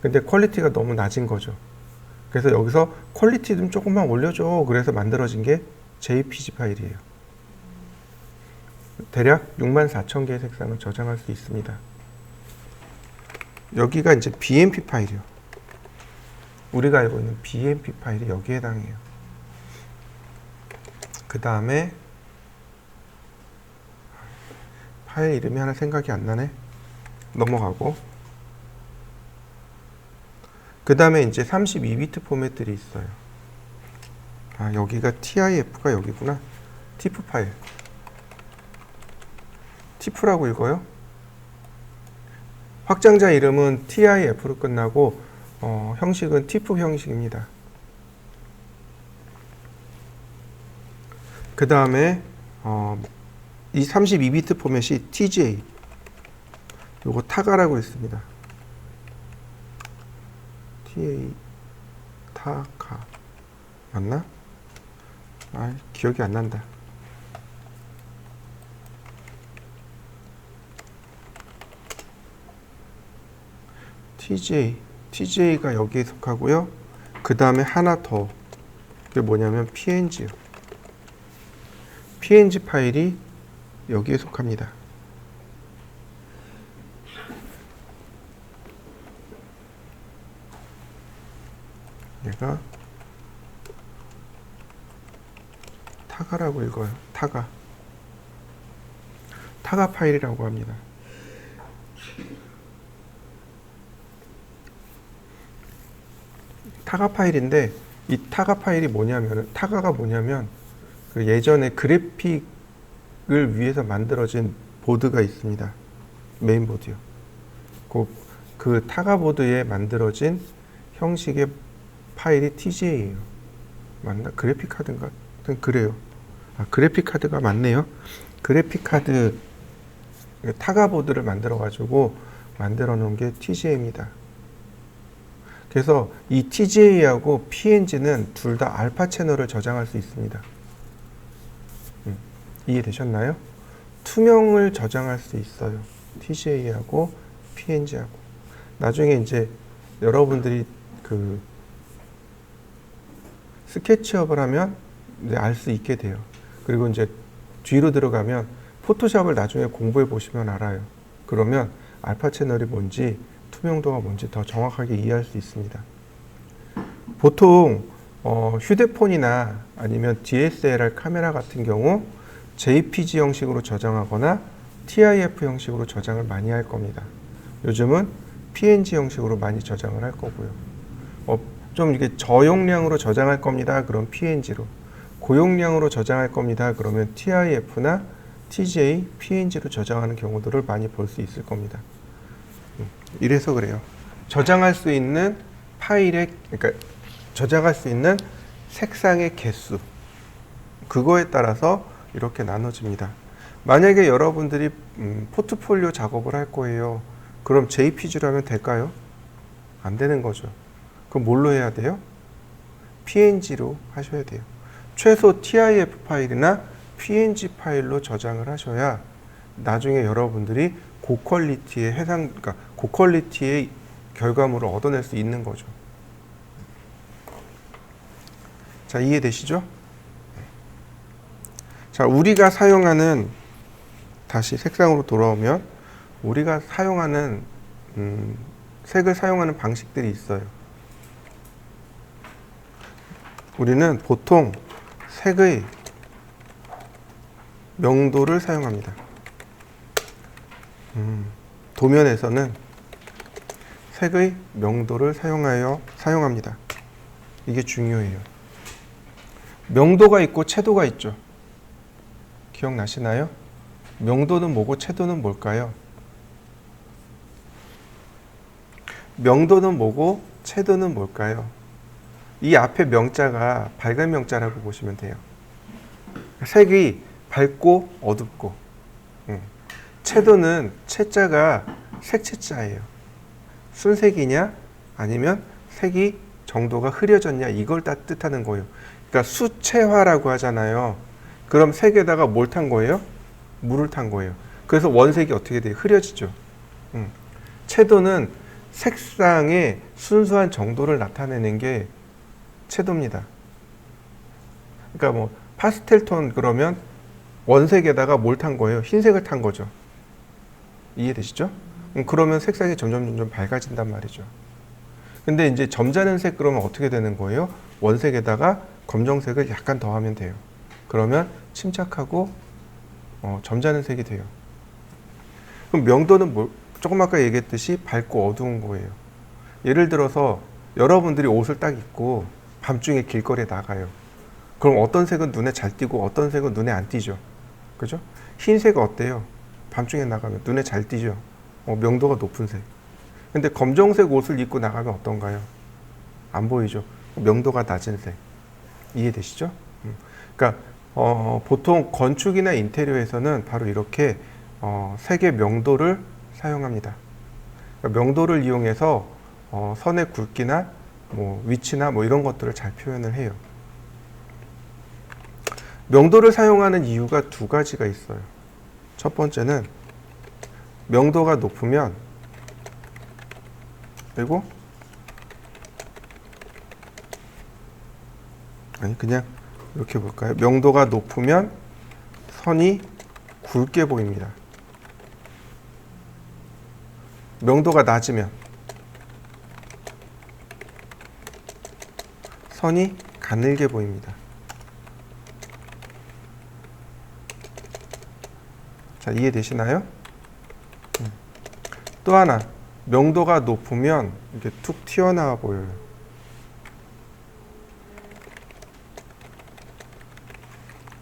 근데 퀄리티가 너무 낮은 거죠. 그래서 여기서 퀄리티 좀 조금만 올려줘. 그래서 만들어진 게 JPG 파일이에요. 대략 64,000개의 색상을 저장할 수 있습니다. 여기가 이제 BMP 파일이요. 우리가 알고 있는 BMP 파일이 여기에 해당해요. 그 다음에 파일 이름이 하나 생각이 안 나네. 넘어가고. 그 다음에 이제 32비트 포맷들이 있어요. 여기가 TIF가 여기구나. TIFF 파일. TIFF라고 읽어요. 확장자 이름은 TIF로 끝나고 형식은 TIFF 형식입니다. 그 다음에 이 32비트 포맷이 TJ, 요거 타가라고 있습니다. TA 타가 맞나? 기억이 안 난다. TJ가 여기에 속하고요. 그 다음에 하나 더. 그게 뭐냐면 PNG요. PNG 파일이 여기에 속합니다. 얘가 타가라고 읽어요. 타가 파일이라고 합니다. 타가 파일인데 이 타가 파일이 뭐냐면 타가가 뭐냐면 그 예전에 그래픽을 위해서 만들어진 보드가 있습니다. 메인보드요. 그 타가 보드에 만들어진 형식의 파일이 TJ예요. 맞나? 그래픽 카드인가? 그래요. 그래픽 카드가 맞네요. 그래픽 카드 타가 보드를 만들어 가지고 만들어 놓은 게 TJ입니다. 그래서 이 TJ하고 PNG는 둘 다 알파 채널을 저장할 수 있습니다. 이해되셨나요? 투명을 저장할 수 있어요. TJ하고 PNG하고. 나중에 이제 여러분들이 그 스케치업을 하면 알 수 있게 돼요. 그리고 이제 뒤로 들어가면 포토샵을 나중에 공부해 보시면 알아요. 그러면 알파 채널이 뭔지 투명도가 뭔지 더 정확하게 이해할 수 있습니다. 보통 휴대폰이나 아니면 DSLR 카메라 같은 경우 JPG 형식으로 저장하거나 TIF 형식으로 저장을 많이 할 겁니다. 요즘은 PNG 형식으로 많이 저장을 할 거고요. 좀 이게 저용량으로 저장할 겁니다. 그럼 PNG로. 고용량으로 저장할 겁니다. 그러면 TIF나 TJ, PNG로 저장하는 경우들을 많이 볼 수 있을 겁니다. 이래서 그래요. 저장할 수 있는 그러니까 저장할 수 있는 색상의 개수, 그거에 따라서 이렇게 나눠집니다. 만약에 여러분들이 포트폴리오 작업을 할 거예요. 그럼 JPG로 하면 될까요? 안 되는 거죠. 그럼 뭘로 해야 돼요? PNG로 하셔야 돼요. 최소 TIF 파일이나 PNG 파일로 저장을 하셔야 나중에 여러분들이 그러니까 고퀄리티의 결과물을 얻어낼 수 있는 거죠. 자, 이해되시죠? 자, 우리가 사용하는, 다시 색상으로 돌아오면 우리가 사용하는 색을 사용하는 방식들이 있어요. 우리는 보통 색의 명도를 사용합니다. 도면에서는 색의 명도를 사용합니다. 이게 중요해요. 명도가 있고 채도가 있죠. 기억나시나요? 명도는 뭐고 채도는 뭘까요? 명도는 뭐고 채도는 뭘까요? 이 앞에 명자가 밝은 명자라고 보시면 돼요. 색이 밝고 어둡고 채도는 채자가 색채자예요. 순색이냐 아니면 색이 정도가 흐려졌냐 이걸 다 뜻하는 거예요. 그러니까 수채화라고 하잖아요. 그럼 색에다가 뭘 탄 거예요? 물을 탄 거예요. 그래서 원색이 어떻게 돼요? 흐려지죠. 채도는 색상의 순수한 정도를 나타내는 게 채도입니다. 그러니까 뭐 파스텔 톤 그러면 원색에다가 뭘 탄 거예요? 흰색을 탄 거죠. 이해되시죠? 그러면 색상이 점점 밝아진단 말이죠. 근데 이제 점잖은 색 그러면 어떻게 되는 거예요? 원색에다가 검정색을 약간 더하면 돼요. 그러면 침착하고 점잖은 색이 돼요. 그럼 명도는 조금 아까 얘기했듯이 밝고 어두운 거예요. 예를 들어서 여러분들이 옷을 딱 입고 밤중에 길거리에 나가요. 그럼 어떤 색은 눈에 잘 띄고 어떤 색은 눈에 안 띄죠. 그죠? 흰색 어때요? 밤중에 나가면 눈에 잘 띄죠. 명도가 높은 색. 근데 검정색 옷을 입고 나가면 어떤가요? 안 보이죠. 명도가 낮은 색. 이해되시죠? 그러니까 보통 건축이나 인테리어에서는 바로 이렇게 색의 명도를 사용합니다. 그러니까 명도를 이용해서 선의 굵기나 뭐 위치나 뭐 이런 것들을 잘 표현을 해요. 명도를 사용하는 이유가 두 가지가 있어요. 첫 번째는 명도가 높으면 그리고 아니 그냥 이렇게 볼까요? 명도가 높으면 선이 굵게 보입니다. 명도가 낮으면 선이 가늘게 보입니다. 자, 이해되시나요? 또 하나, 명도가 높으면 이렇게 툭 튀어나와 보여요.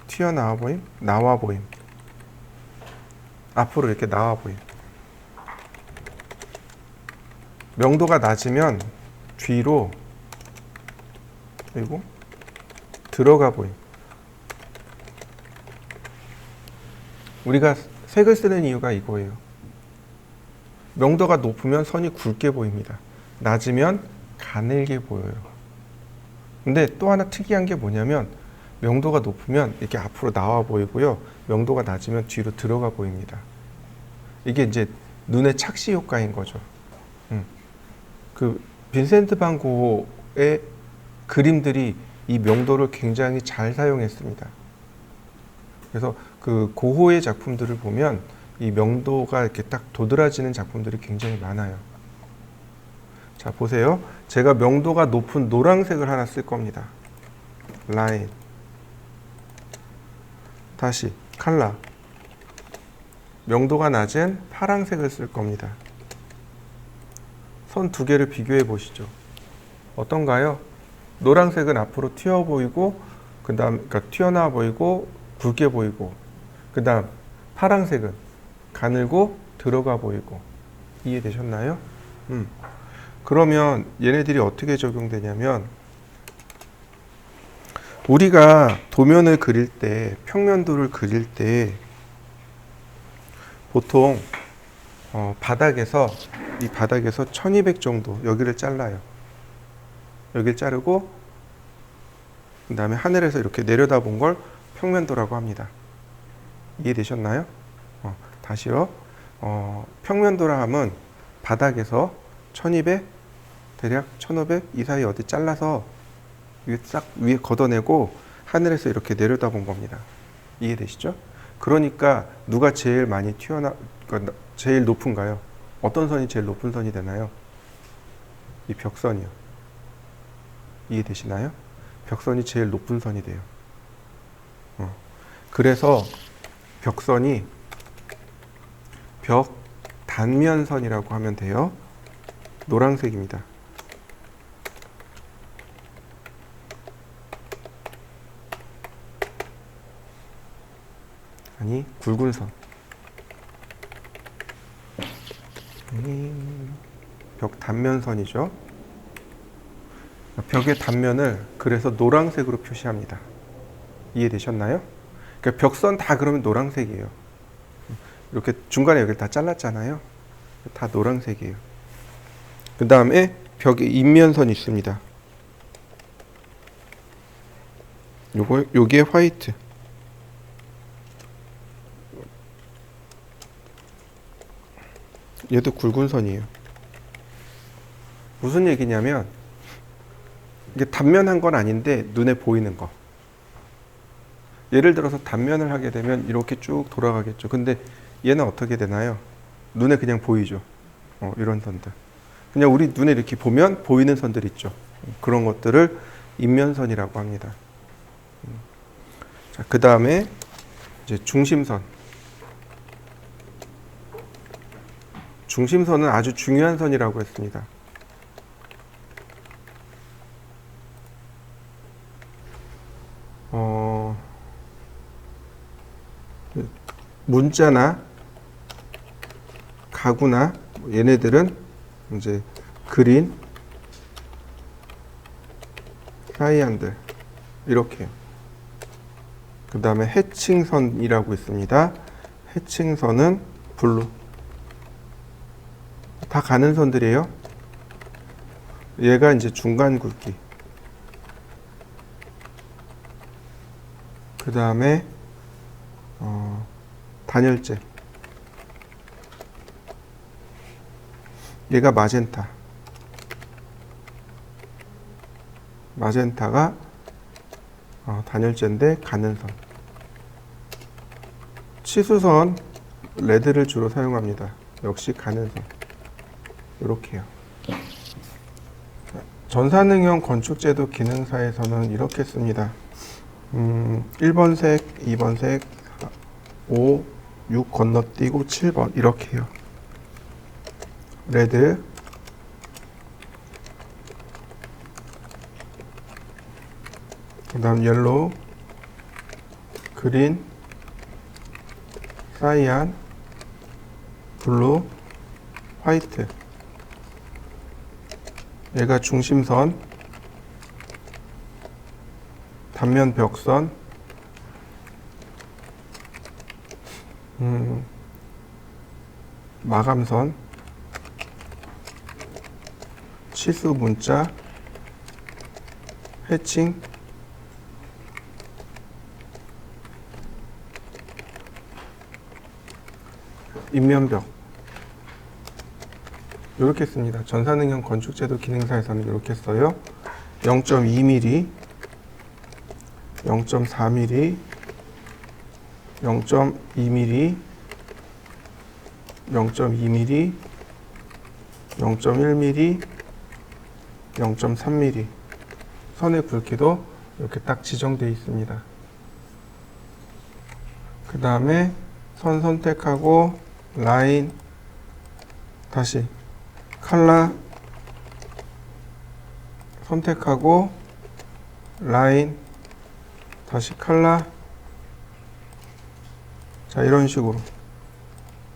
튀어나와 보임, 나와 보임. 앞으로 이렇게 나와 보임. 명도가 낮으면 뒤로 그리고 들어가 보임. 우리가 색을 쓰는 이유가 이거예요. 명도가 높으면 선이 굵게 보입니다. 낮으면 가늘게 보여요. 근데 또 하나 특이한 게 뭐냐면 명도가 높으면 이렇게 앞으로 나와 보이고요. 명도가 낮으면 뒤로 들어가 보입니다. 이게 이제 눈의 착시 효과인 거죠. 그 빈센트 반 고흐의 그림들이 이 명도를 굉장히 잘 사용했습니다. 그래서 그 고흐의 작품들을 보면 이 명도가 이렇게 딱 도드라지는 작품들이 굉장히 많아요. 자, 보세요. 제가 명도가 높은 노란색을 하나 쓸 겁니다. 라인. 다시 컬러. 명도가 낮은 파란색을 쓸 겁니다. 선 두 개를 비교해 보시죠. 어떤가요? 노란색은 앞으로 튀어 보이고, 그러니까 튀어나와 보이고, 굵게 보이고, 그 다음 파란색은 가늘고 들어가 보이고. 이해되셨나요? 그러면 얘네들이 어떻게 적용되냐면 우리가 도면을 그릴 때, 평면도를 그릴 때 보통 바닥에서 이 바닥에서 1200 정도 여기를 잘라요. 여기를 자르고 그 다음에 하늘에서 이렇게 내려다본 걸 평면도라고 합니다. 이해되셨나요? 다시요. 평면도라 함은 바닥에서 1200, 대략 1500 이 사이 어디 잘라서 싹 위에 걷어내고 하늘에서 이렇게 내려다본 겁니다. 이해되시죠? 그러니까 누가 제일 많이 그러니까 제일 높은가요? 어떤 선이 제일 높은 선이 되나요? 이 벽선이요. 이해되시나요? 벽선이 제일 높은 선이 돼요. 그래서 벽선이 벽 단면선이라고 하면 돼요. 노란색입니다. 아니, 굵은 선. 벽 단면선이죠. 벽의 단면을 그래서 노란색으로 표시합니다. 이해되셨나요? 그러니까 벽선 다 그러면 노란색이에요. 이렇게 중간에 여기를 다 잘랐잖아요. 다 노란색이에요. 그 다음에 벽에 인면선이 있습니다. 요게 화이트. 얘도 굵은 선이에요. 무슨 얘기냐면 이게 단면한 건 아닌데 눈에 보이는 거. 예를 들어서 단면을 하게 되면 이렇게 쭉 돌아가겠죠. 근데 얘는 어떻게 되나요? 눈에 그냥 보이죠. 이런 선들. 그냥 우리 눈에 이렇게 보면 보이는 선들 있죠. 그런 것들을 인면선이라고 합니다. 자, 그 다음에 이제 중심선. 중심선은 아주 중요한 선이라고 했습니다. 문자나 가구나 얘네들은 이제 그린, 사이안들 이렇게요. 그 다음에 해칭선이라고 있습니다. 해칭선은 블루. 다 가는 선들이에요. 얘가 이제 중간 굵기. 그 다음에 단열재. 얘가 마젠타. 마젠타가 단열재인데 가는 선. 치수선 레드를 주로 사용합니다. 역시 가는 선. 이렇게요. 전산응용 건축제도 기능사에서는 이렇게 씁니다. 1번 색, 2번 색, 5, 6 건너뛰고 7번 이렇게요. 레드, 그 다음 옐로우, 그린, 사이안, 블루, 화이트. 얘가 중심선, 단면 벽선, 마감선, 치수 문자, 해칭, 인면벽. 이렇게 씁니다. 전산응용 건축제도 기능사에서는 이렇게 써요. 0.2mm, 0.4mm, 0.2mm, 0.2mm, 0.1mm, 0.3mm. 선의 굵기도 이렇게 딱 지정되어 있습니다. 그 다음에 선 선택하고 라인, 다시 컬러 선택하고 라인, 다시 컬러. 자, 이런 식으로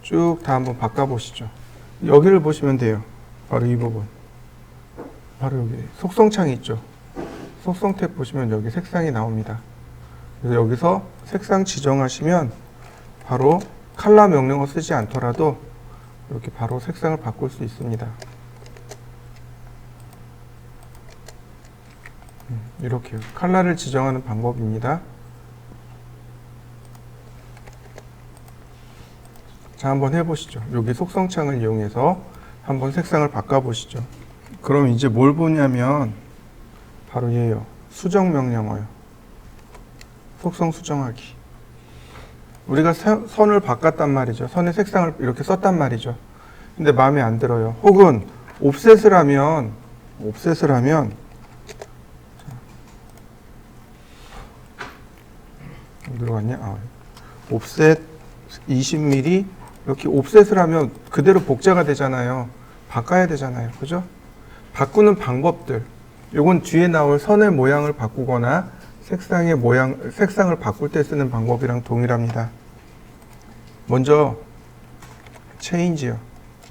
쭉 다 한번 바꿔 보시죠. 여기를 보시면 돼요. 바로 이 부분. 바로 여기 속성창이 있죠. 속성 탭 보시면 여기 색상이 나옵니다. 그래서 여기서 색상 지정하시면 바로 컬러 명령어 쓰지 않더라도 이렇게 바로 색상을 바꿀 수 있습니다. 이렇게요. 컬러를 지정하는 방법입니다. 자, 한번 해보시죠. 여기 속성창을 이용해서 한번 색상을 바꿔보시죠. 그럼 이제 뭘 보냐면 바로 얘예요. 수정 명령어요. 속성 수정하기. 우리가 선을 바꿨단 말이죠. 선의 색상을 이렇게 썼단 말이죠. 근데 마음에 안 들어요. 혹은 옵셋을 하면 어디로 갔냐? 옵셋 20mm 이렇게 옵셋을 하면 그대로 복제가 되잖아요. 바꿔야 되잖아요. 그죠? 바꾸는 방법들. 요건 뒤에 나올 선의 모양을 바꾸거나 색상을 바꿀 때 쓰는 방법이랑 동일합니다. 먼저 체인지요.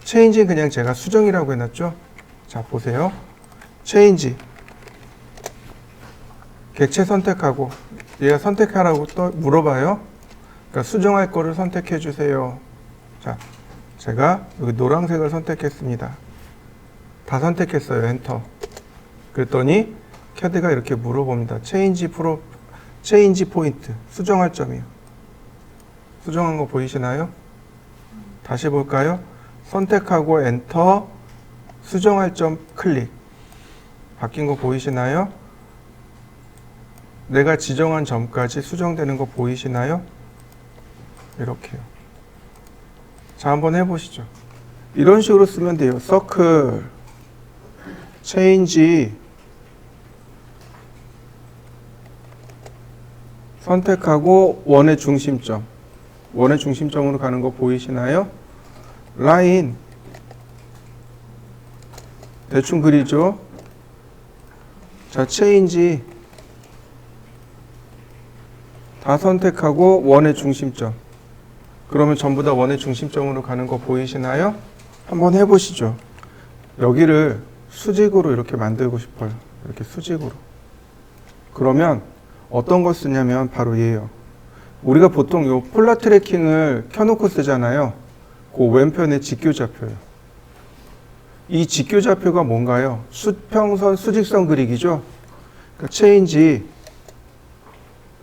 체인지는 그냥 제가 수정이라고 해놨죠. 자, 보세요. 체인지. 객체 선택하고 얘가 선택하라고 또 물어봐요. 그러니까 수정할 거를 선택해 주세요. 자, 제가 여기 노란색을 선택했습니다. 다 선택했어요. 엔터. 그랬더니 CAD가 이렇게 물어봅니다. 체인지 포인트, 수정할 점이요. 수정한 거 보이시나요? 다시 볼까요? 선택하고 엔터, 수정할 점 클릭. 바뀐 거 보이시나요? 내가 지정한 점까지 수정되는 거 보이시나요? 이렇게요. 자, 한번 해보시죠. 이런 식으로 쓰면 돼요. 서클, 체인지, 선택하고 원의 중심점. 원의 중심점으로 가는 거 보이시나요? 라인, 대충 그리죠. 자, 체인지 다 선택하고 원의 중심점. 그러면 전부 다 원의 중심점으로 가는 거 보이시나요? 한번 해보시죠. 여기를 수직으로 이렇게 만들고 싶어요. 이렇게 수직으로. 그러면 어떤 거 쓰냐면 바로 얘예요. 우리가 보통 요 폴라 트래킹을 켜놓고 쓰잖아요. 그 왼편에 직교좌표예요. 이 직교좌표가 뭔가요? 수평선, 수직선 그리기죠. 그러니까 체인지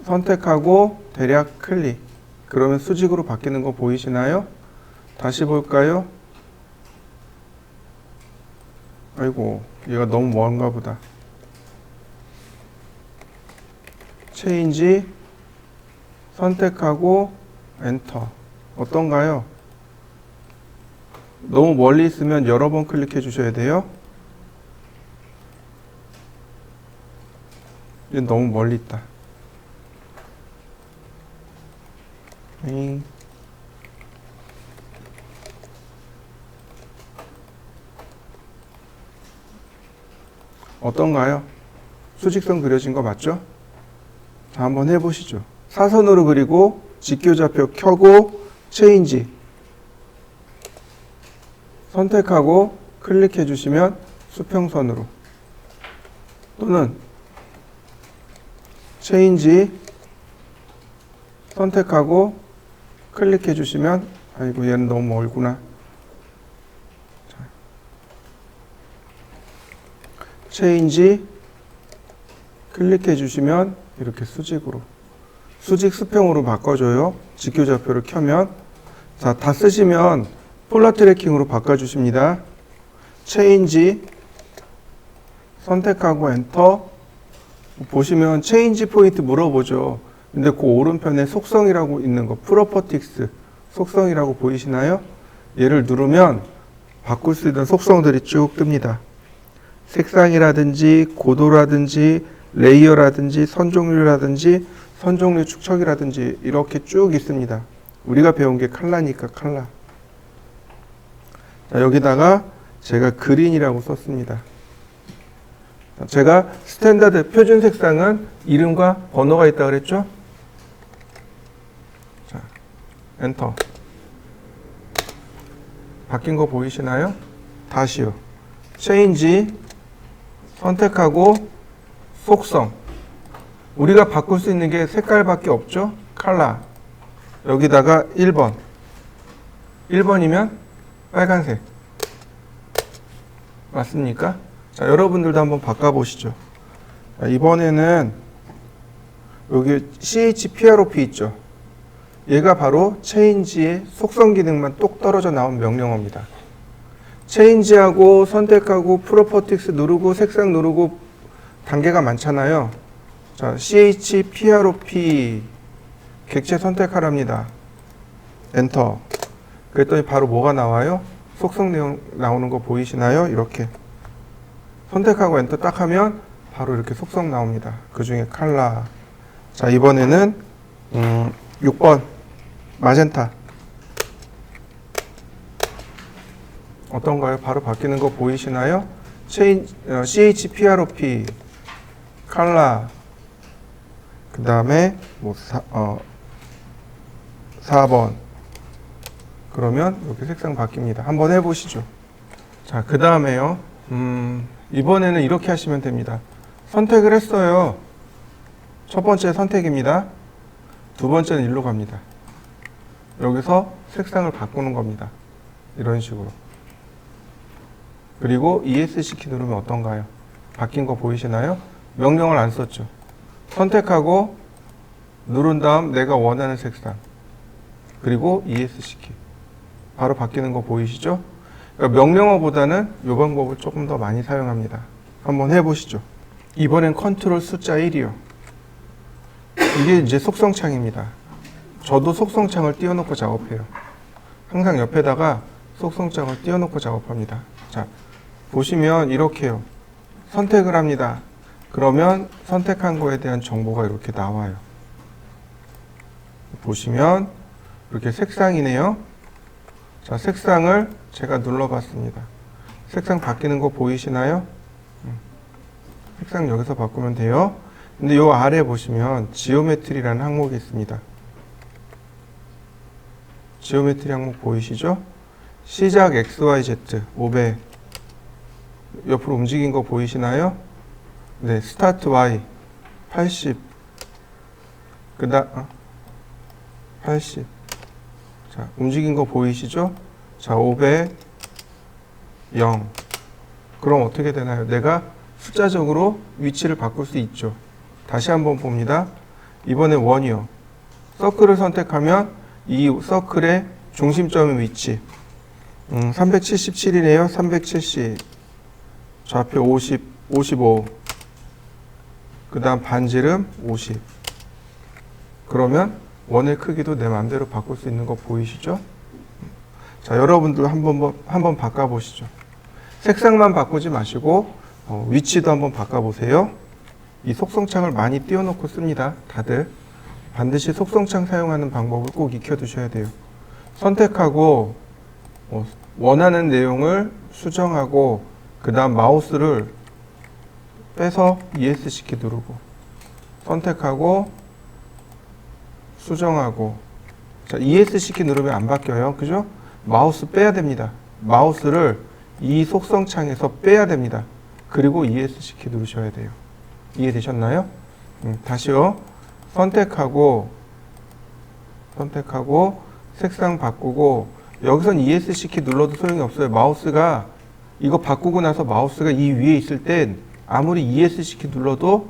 선택하고 대략 클릭. 그러면 수직으로 바뀌는 거 보이시나요? 다시 볼까요? 아이고, 얘가 너무 먼가 보다. 체인지 선택하고 엔터. 어떤가요? 너무 멀리 있으면 여러 번 클릭해 주셔야 돼요. 얘 너무 멀리 있다. 어떤가요? 수직선 그려진 거 맞죠? 자, 한번 해보시죠. 사선으로 그리고 직교좌표 켜고 체인지 선택하고 클릭해 주시면 수평선으로, 또는 체인지 선택하고 클릭해 주시면, 아이고 얘는 너무 멀구나. 자, 체인지 클릭해 주시면 이렇게 수직으로, 수직 수평으로 바꿔줘요. 직교좌표를 켜면. 자, 다 쓰시면 폴라 트래킹으로 바꿔주십니다. 체인지 선택하고 엔터. 보시면 체인지 포인트 물어보죠. 근데 그 오른편에 속성이라고 있는 거, 프로퍼틱스 속성이라고 보이시나요? 얘를 누르면 바꿀 수 있는 속성들이 쭉 뜹니다. 색상이라든지 고도라든지 레이어라든지 선종류라든지 선종류 축척이라든지 이렇게 쭉 있습니다. 우리가 배운 게 컬러니까 컬러. 자, 여기다가 제가 그린이라고 썼습니다. 제가 스탠다드 표준 색상은 이름과 번호가 있다 그랬죠? 자, 엔터. 바뀐 거 보이시나요? 다시요. 체인지 선택하고 속성. 우리가 바꿀 수 있는 게 색깔밖에 없죠? 컬러. 여기다가 1번. 1번이면 빨간색. 맞습니까? 자, 여러분들도 한번 바꿔보시죠. 자, 이번에는 여기 CHPROP 있죠? 얘가 바로 체인지의 속성 기능만 똑 떨어져 나온 명령어입니다. 체인지하고 선택하고 프로퍼틱스 누르고 색상 누르고 단계가 많잖아요. 자, CHPROP 객체 선택하랍니다. 엔터. 그랬더니 바로 뭐가 나와요? 속성 내용 나오는 거 보이시나요? 이렇게 선택하고 엔터 딱 하면 바로 이렇게 속성 나옵니다. 그 중에 컬러. 자, 이번에는 6번 마젠타. 어떤가요? 바로 바뀌는 거 보이시나요? CHPROP 컬러. 그 다음에 뭐 4번. 그러면 이렇게 색상 바뀝니다. 한번 해보시죠. 자, 그 다음에요. 이번에는 이렇게 하시면 됩니다. 선택을 했어요. 첫 번째 선택입니다. 두 번째는 일로 갑니다. 여기서 색상을 바꾸는 겁니다. 이런 식으로. 그리고 ESC 키 누르면 어떤가요? 바뀐 거 보이시나요? 명령을 안 썼죠. 선택하고 누른 다음 내가 원하는 색상. 그리고 ESC 키. 바로 바뀌는 거 보이시죠? 그러니까 명령어보다는 이 방법을 조금 더 많이 사용합니다. 한번 해보시죠. 이번엔 컨트롤 숫자 1이요. 이게 이제 속성창입니다. 저도 속성창을 띄워놓고 작업해요. 항상 옆에다가 속성창을 띄워놓고 작업합니다. 자, 보시면 이렇게요. 선택을 합니다. 그러면 선택한 거에 대한 정보가 이렇게 나와요. 보시면 이렇게 색상이네요. 자, 색상을 제가 눌러봤습니다. 색상 바뀌는 거 보이시나요? 색상 여기서 바꾸면 돼요. 근데 요 아래 보시면 지오메트리라는 항목이 있습니다. 지오메트리 항목 보이시죠? 시작 XYZ 500 옆으로 움직인 거 보이시나요? 네, 스타트 Y 80 그다음 80 자, 움직인 거 보이시죠? 자, 500 0 그럼 어떻게 되나요? 내가 숫자적으로 위치를 바꿀 수 있죠. 다시 한번 봅니다. 이번에 1이요. 서클을 선택하면 이 서클의 중심점의 위치 377이네요. 370 좌표 50, 55 그 다음 반지름 50 그러면 원의 크기도 내 마음대로 바꿀 수 있는 거 보이시죠? 자, 여러분들 한번 바꿔보시죠. 색상만 바꾸지 마시고 위치도 한번 바꿔보세요. 이 속성창을 많이 띄워놓고 씁니다. 다들 반드시 속성창 사용하는 방법을 꼭 익혀두셔야 돼요. 선택하고 원하는 내용을 수정하고 그 다음 마우스를 빼서 ESC 키 누르고 선택하고 수정하고 자, ESC 키 누르면 안 바뀌어요. 그죠? 마우스 빼야 됩니다. 마우스를 이 속성창에서 빼야 됩니다. 그리고 ESC 키 누르셔야 돼요. 이해되셨나요? 다시요. 선택하고 색상 바꾸고 여기선 ESC 키 눌러도 소용이 없어요. 마우스가 이거 바꾸고 나서 마우스가 이 위에 있을 땐 아무리 ESC 키 눌러도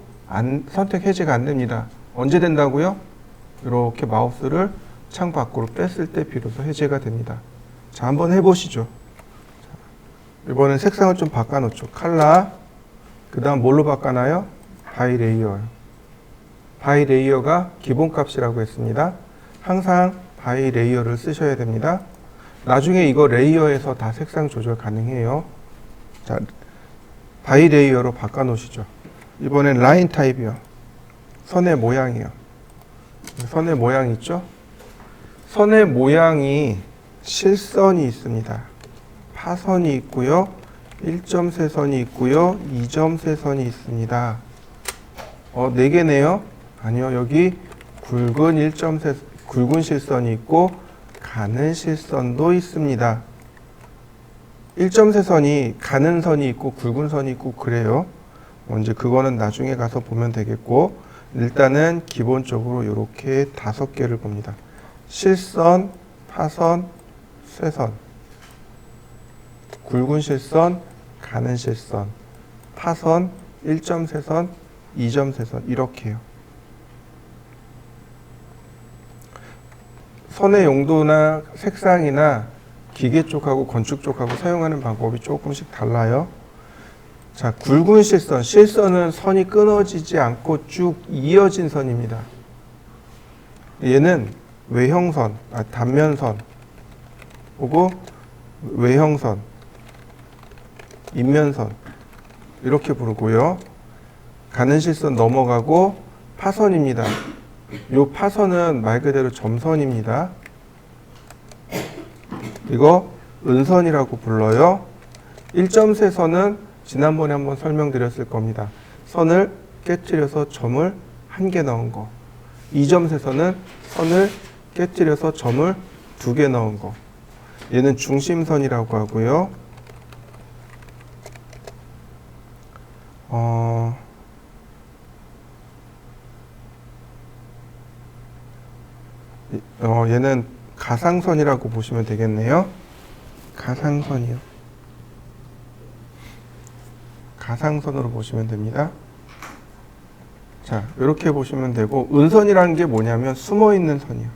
선택 해제가 안 됩니다. 언제 된다고요? 이렇게 마우스를 창 밖으로 뺐을 때 비로소 해제가 됩니다. 자, 한번 해보시죠. 이번엔 색상을 좀 바꿔놓죠. 컬러 그 다음 뭘로 바꿔놔요? 바이 레이어요. 바이 레이어가 기본값이라고 했습니다. 항상 바이 레이어를 쓰셔야 됩니다. 나중에 이거 레이어에서 다 색상 조절 가능해요. 자, 바이 레이어로 바꿔 놓으시죠. 이번엔 라인 타입이요. 선의 모양이요. 선의 모양 있죠? 선의 모양이 실선이 있습니다. 파선이 있고요. 1.3선이 있고요. 2.3선이 있습니다. 4개네요. 아니요. 여기 굵은 실선이 있고 가는 실선도 있습니다. 1.3선이 가는 선이 있고 굵은 선이 있고 그래요. 이제 그거는 나중에 가서 보면 되겠고 일단은 기본적으로 이렇게 5개를 봅니다. 실선, 파선, 쇠선, 굵은 실선, 가는 실선, 파선, 1.3선, 2.3선 이렇게요. 선의 용도나 색상이나 기계 쪽하고 건축 쪽하고 사용하는 방법이 조금씩 달라요. 자, 굵은 실선. 실선은 선이 끊어지지 않고 쭉 이어진 선입니다. 얘는 외형선, 단면선, 그리고 외형선, 인면선 이렇게 부르고요. 가는 실선 넘어가고 파선입니다. 이 파선은 말 그대로 점선입니다. 이거 은선이라고 불러요. 1.3선은 지난번에 한번 설명드렸을 겁니다. 선을 깨뜨려서 점을 1개 넣은 거. 2.3선은 선을 깨뜨려서 점을 2개 넣은 거. 얘는 중심선이라고 하고요. 얘는 가상선이라고 보시면 되겠네요. 가상선이요. 가상선으로 보시면 됩니다. 자, 이렇게 보시면 되고, 은선이라는 게 뭐냐면 숨어 있는 선이요.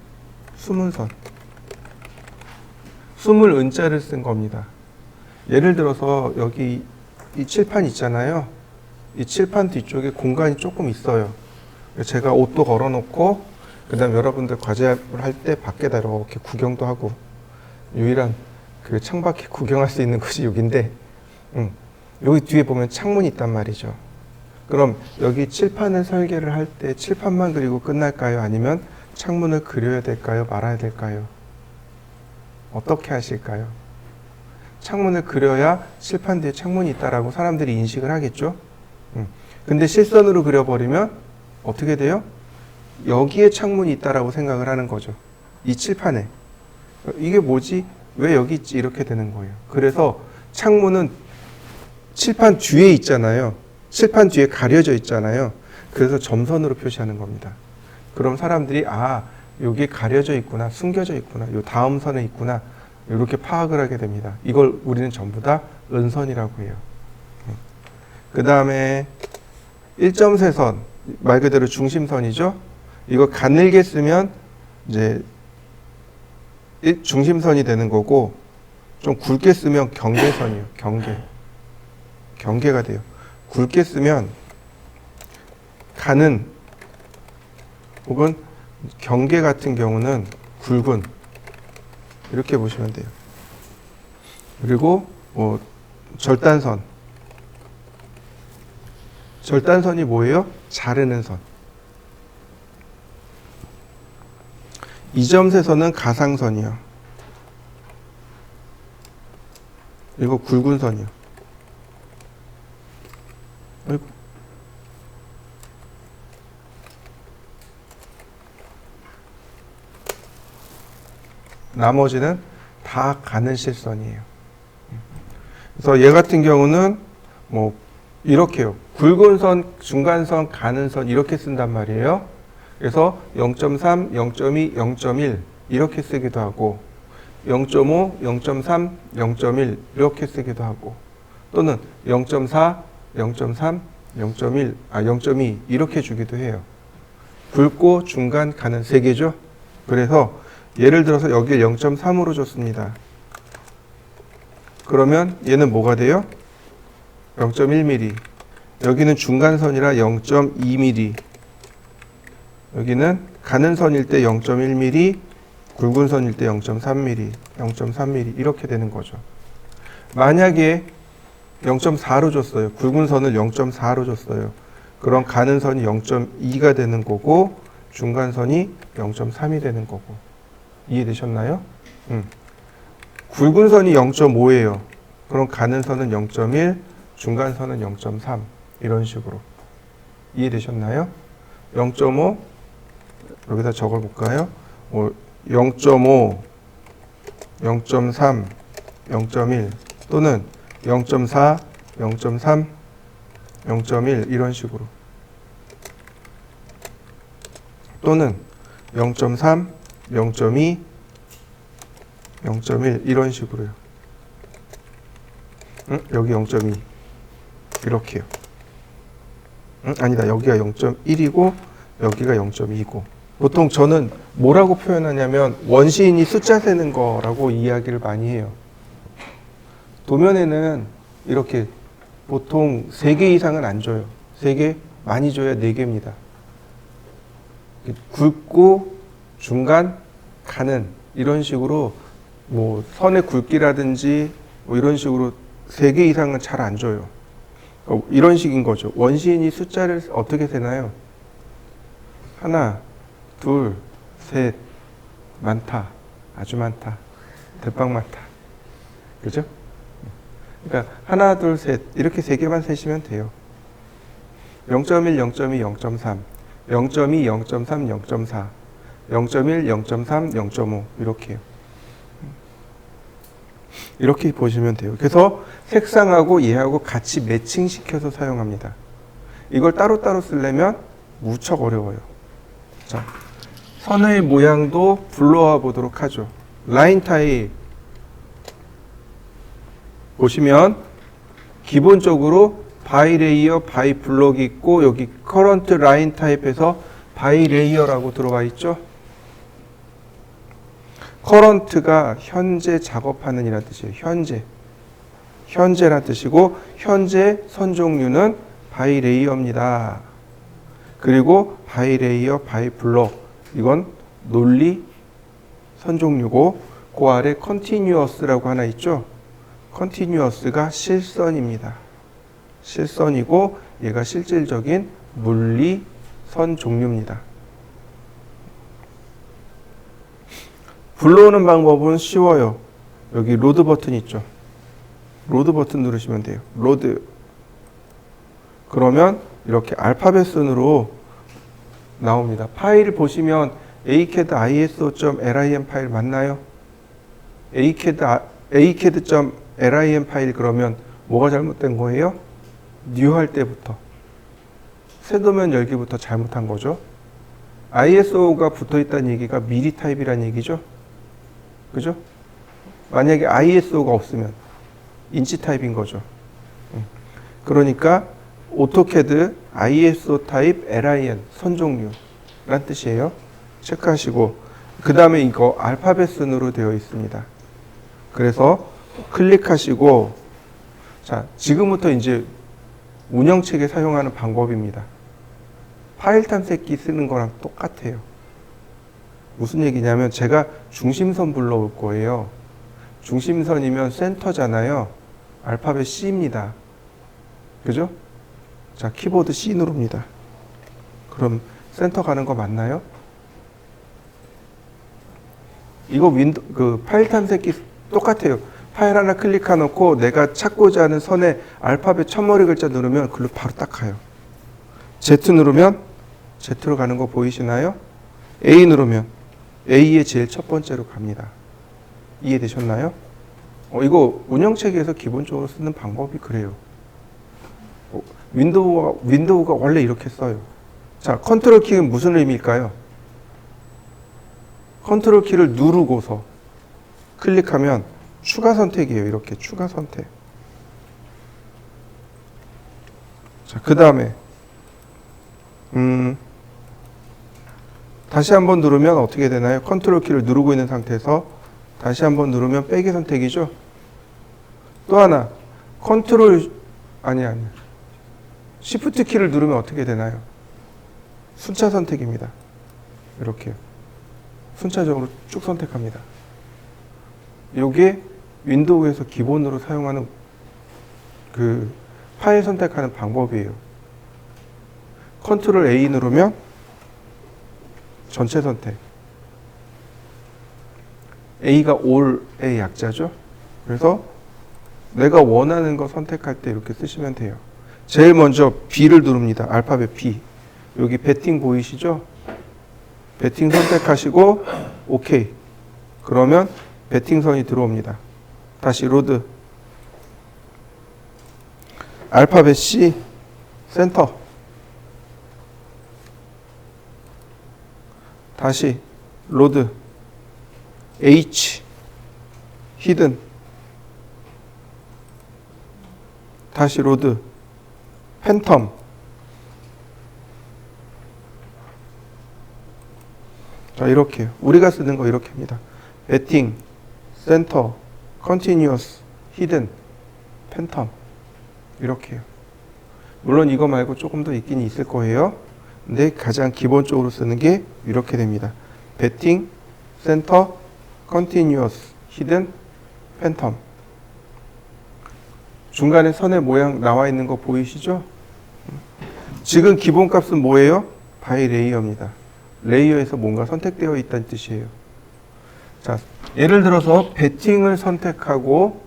숨은 선. 숨을 은자를 쓴 겁니다. 예를 들어서 여기 이 칠판 있잖아요. 이 칠판 뒤쪽에 공간이 조금 있어요. 제가 옷도 걸어놓고, 그 다음에 여러분들 과제를 할 때 밖에다 이렇게 구경도 하고, 유일한 그 창밖에 구경할 수 있는 곳이 여기인데, 여기 뒤에 보면 창문이 있단 말이죠. 그럼 여기 칠판을 설계를 할 때 칠판만 그리고 끝날까요? 아니면 창문을 그려야 될까요? 말아야 될까요? 어떻게 하실까요? 창문을 그려야 칠판 뒤에 창문이 있다라고 사람들이 인식을 하겠죠? 근데 실선으로 그려버리면 어떻게 돼요? 여기에 창문이 있다라고 생각을 하는 거죠. 이 칠판에. 이게 뭐지? 왜 여기 있지? 이렇게 되는 거예요. 그래서 창문은 칠판 뒤에 있잖아요. 칠판 뒤에 가려져 있잖아요. 그래서 점선으로 표시하는 겁니다. 그럼 사람들이 여기 가려져 있구나, 숨겨져 있구나, 요 다음 선에 있구나, 이렇게 파악을 하게 됩니다. 이걸 우리는 전부 다 은선이라고 해요. 그 다음에 일점세선, 말 그대로 중심선이죠. 이거 가늘게 쓰면 이제 중심선이 되는 거고, 좀 굵게 쓰면 경계선이에요. 경계가 돼요. 굵게 쓰면 가는 혹은 경계 같은 경우는 굵은, 이렇게 보시면 돼요. 그리고 절단선. 절단선이 뭐예요? 자르는 선. 이점세선은 가상선이요. 이거 굵은 선이요. 아이고. 나머지는 다 가는 실선이에요. 그래서 얘 같은 경우는 뭐 이렇게요. 굵은 선, 중간선, 가는 선 이렇게 쓴단 말이에요. 그래서 0.3, 0.2, 0.1 이렇게 쓰기도 하고 0.5, 0.3, 0.1 이렇게 쓰기도 하고 또는 0.4, 0.3, 0.1, 0.2 이렇게 주기도 해요. 굵고 중간 가는 세 개죠. 그래서 예를 들어서 여기에 0.3으로 줬습니다. 그러면 얘는 뭐가 돼요? 0.1mm. 여기는 중간선이라 0.2mm. 여기는 가는 선일 때 0.1mm, 굵은 선일 때 0.3mm, 0.3mm 이렇게 되는 거죠. 만약에 0.4로 줬어요. 굵은 선을 0.4로 줬어요. 그럼 가는 선이 0.2가 되는 거고 중간선이 0.3이 되는 거고. 이해되셨나요? 굵은 선이 0.5예요. 그럼 가는 선은 0.1, 중간선은 0.3 이런 식으로. 이해되셨나요? 0.5 여기다 적어볼까요? 0.5, 0.3, 0.1 또는 0.4, 0.3, 0.1 이런 식으로 또는 0.3, 0.2, 0.1 이런 식으로요. 여기 0.2 이렇게요. 아니다. 여기가 0.1이고 여기가 0.2고 보통 저는 뭐라고 표현하냐면 원시인이 숫자 세는 거라고 이야기를 많이 해요. 도면에는 이렇게 보통 3개 이상은 안 줘요. 3개, 많이 줘야 4개입니다. 굵고 중간, 가는 이런 식으로 뭐 선의 굵기라든지 뭐 이런 식으로 3개 이상은 잘 안 줘요. 이런 식인 거죠. 원시인이 숫자를 어떻게 세나요? 하나, 둘, 셋, 많다, 아주 많다, 대빵 많다. 그죠? 그러니까 하나, 둘, 셋 이렇게 3개만 세시면 돼요. 0.1, 0.2, 0.3, 0.2, 0.3, 0.4, 0.1, 0.3, 0.5 이렇게요. 이렇게 보시면 돼요. 그래서 색상하고 얘하고 같이 매칭시켜서 사용합니다. 이걸 따로따로 쓰려면 무척 어려워요. 자, 선의 모양도 불러와 보도록 하죠. 라인 타입 보시면 기본적으로 바이 레이어, 바이 블록이 있고 여기 커런트 라인 타입에서 바이 레이어라고 들어와 있죠. 커런트가 현재 작업하는 이라는 뜻이에요. 현재란 뜻이고 현재 선 종류는 바이 레이어입니다. 그리고 바이 레이어, 바이 블록 이건 논리 선 종류고 그 아래 컨티뉴어스라고 하나 있죠. 컨티뉴어스가 실선입니다. 실선이고 얘가 실질적인 물리 선 종류입니다. 불러오는 방법은 쉬워요. 여기 로드 버튼 있죠. 로드 버튼 누르시면 돼요. 로드. 그러면 이렇게 알파벳 순으로 나옵니다. 파일을 보시면 acad iso.lim 파일 맞나요? acad.lim 파일 그러면 뭐가 잘못된 거예요? 뉴 할 때부터 새도면 열기부터 잘못한 거죠. ISO가 붙어 있다는 얘기가 미리 타입이라는 얘기죠. 그죠? 만약에 ISO가 없으면 인치 타입인 거죠. 그러니까 오토캐드 ISO 타입 LIN 선 종류란 뜻이에요. 체크하시고 그 다음에 이거 알파벳 순으로 되어 있습니다. 그래서 클릭하시고 자 지금부터 이제 운영체계 사용하는 방법입니다. 파일 탐색기 쓰는 거랑 똑같아요. 무슨 얘기냐면 제가 중심선 불러올 거예요. 중심선이면 센터잖아요. 알파벳 C입니다. 그죠? 자, 키보드 C 누릅니다. 그럼 센터 가는 거 맞나요? 이거 파일 탐색기 똑같아요. 파일 하나 클릭해 놓고 내가 찾고자 하는 선에 알파벳 첫머리 글자 누르면 글로 바로 딱 가요. Z 누르면 Z로 가는 거 보이시나요? A 누르면 A의 제일 첫 번째로 갑니다. 이해되셨나요? 이거 운영체계에서 기본적으로 쓰는 방법이 그래요. 윈도우가 원래 이렇게 써요. 자, 컨트롤 키는 무슨 의미일까요? 컨트롤 키를 누르고서 클릭하면 추가 선택이에요. 이렇게 추가 선택. 자, 그 다음에 다시 한번 누르면 어떻게 되나요? 컨트롤 키를 누르고 있는 상태에서 다시 한번 누르면 빼기 선택이죠. 또 하나 시프트 키를 누르면 어떻게 되나요? 순차 선택입니다. 이렇게요. 순차적으로 쭉 선택합니다. 이게 윈도우에서 기본으로 사용하는 그 파일 선택하는 방법이에요. 컨트롤 A 누르면 전체 선택. A가 all의 약자죠. 그래서 내가 원하는 거 선택할 때 이렇게 쓰시면 돼요. 제일 먼저 B를 누릅니다. 알파벳 B. 여기 배팅 보이시죠? 배팅 선택하시고 OK. 그러면 배팅선이 들어옵니다. 다시 로드. 알파벳 C 센터. 다시 로드. H 히든. 다시 로드. 팬텀. 자, 이렇게 우리가 쓰는 거 이렇게 합니다. 배팅, 센터, 컨티뉴어스, 히든, 팬텀 이렇게요. 물론 이거 말고 조금 더 있긴 있을 거예요. 근데 가장 기본적으로 쓰는 게 이렇게 됩니다. 배팅, 센터, 컨티뉴어스, 히든, 팬텀. 중간에 선의 모양 나와 있는 거 보이시죠? 지금 기본값은 뭐예요? 바이 레이어입니다. 레이어에서 뭔가 선택되어 있다는 뜻이에요. 자, 예를 들어서 배팅을 선택하고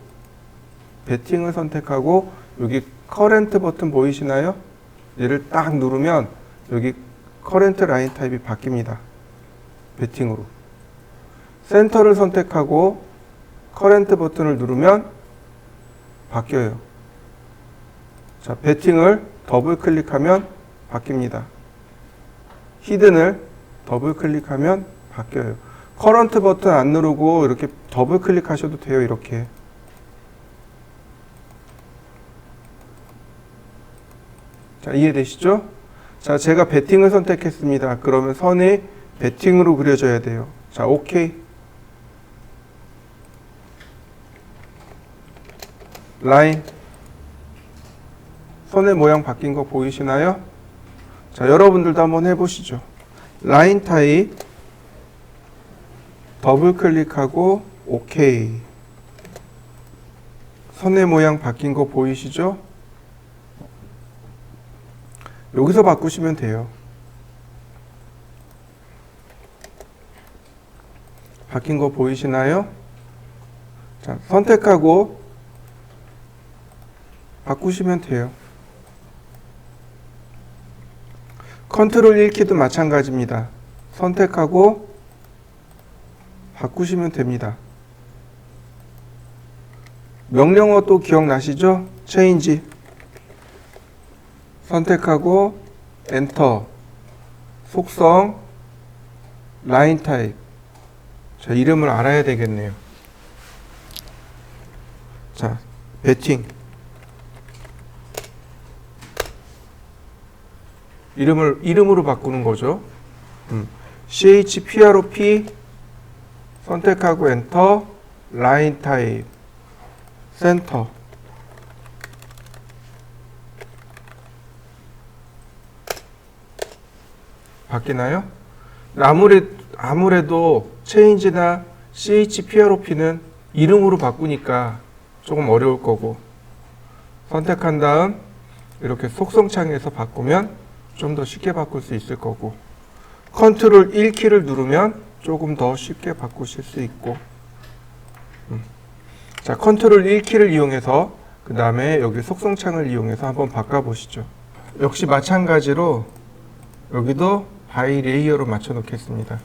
여기 커런트 버튼 보이시나요? 얘를 딱 누르면 여기 커런트 라인 타입이 바뀝니다. 배팅으로. 센터를 선택하고 커런트 버튼을 누르면 바뀌어요. 자, 배팅을 더블 클릭하면 바뀝니다. 히든을 더블 클릭하면 바뀌어요. 커런트 버튼 안 누르고 이렇게 더블 클릭하셔도 돼요. 이렇게. 자, 이해되시죠? 자, 제가 베팅을 선택했습니다. 그러면 선이 베팅으로 그려져야 돼요. 자, 오케이. 라인. 선의 모양 바뀐 거 보이시나요? 자, 여러분들도 한번 해보시죠. 라인 타입 더블 클릭하고 오케이. 선의 모양 바뀐 거 보이시죠? 여기서 바꾸시면 돼요. 바뀐 거 보이시나요? 자, 선택하고 바꾸시면 돼요. 컨트롤 1키도 마찬가지입니다. 선택하고 바꾸시면 됩니다. 명령어 또 기억나시죠? 체인지. 선택하고 엔터. 속성 라인 타입. 자, 이름을 알아야 되겠네요. 자, 베팅. 이름으로 바꾸는 거죠. CHPROP 선택하고 엔터. 라인 타입 센터. 바뀌나요? 아무래도 체인지나 CHPROP는 이름으로 바꾸니까 조금 어려울 거고, 선택한 다음 이렇게 속성창에서 바꾸면 좀 더 쉽게 바꿀 수 있을 거고, 컨트롤 1키를 누르면 조금 더 쉽게 바꾸실 수 있고. 자, 컨트롤 1키를 이용해서 그 다음에 여기 속성창을 이용해서 한번 바꿔보시죠. 역시 마찬가지로 여기도 바이 레이어로 맞춰 놓겠습니다.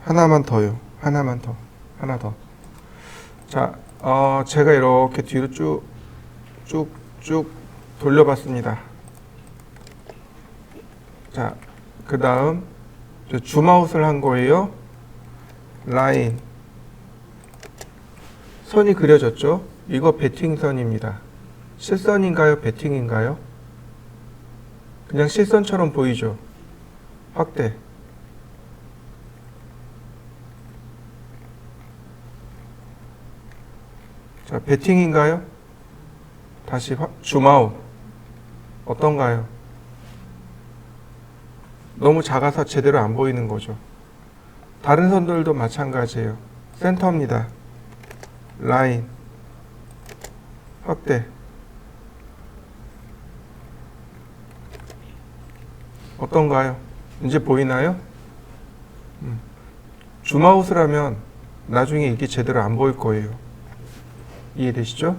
하나만 더요. 하나만 더. 하나 더. 자, 제가 이렇게 뒤로 쭉 돌려봤습니다. 자, 그 다음 줌아웃을 한 거예요. 라인. 선이 그려졌죠? 이거 베팅선입니다. 실선인가요? 베팅인가요? 그냥 실선처럼 보이죠? 확대. 자, 베팅인가요? 다시 줌아웃. 어떤가요? 너무 작아서 제대로 안 보이는 거죠. 다른 선들도 마찬가지예요. 센터입니다. 라인. 확대. 어떤가요? 이제 보이나요? 줌아웃을 하면 나중에 이게 제대로 안 보일 거예요. 이해되시죠?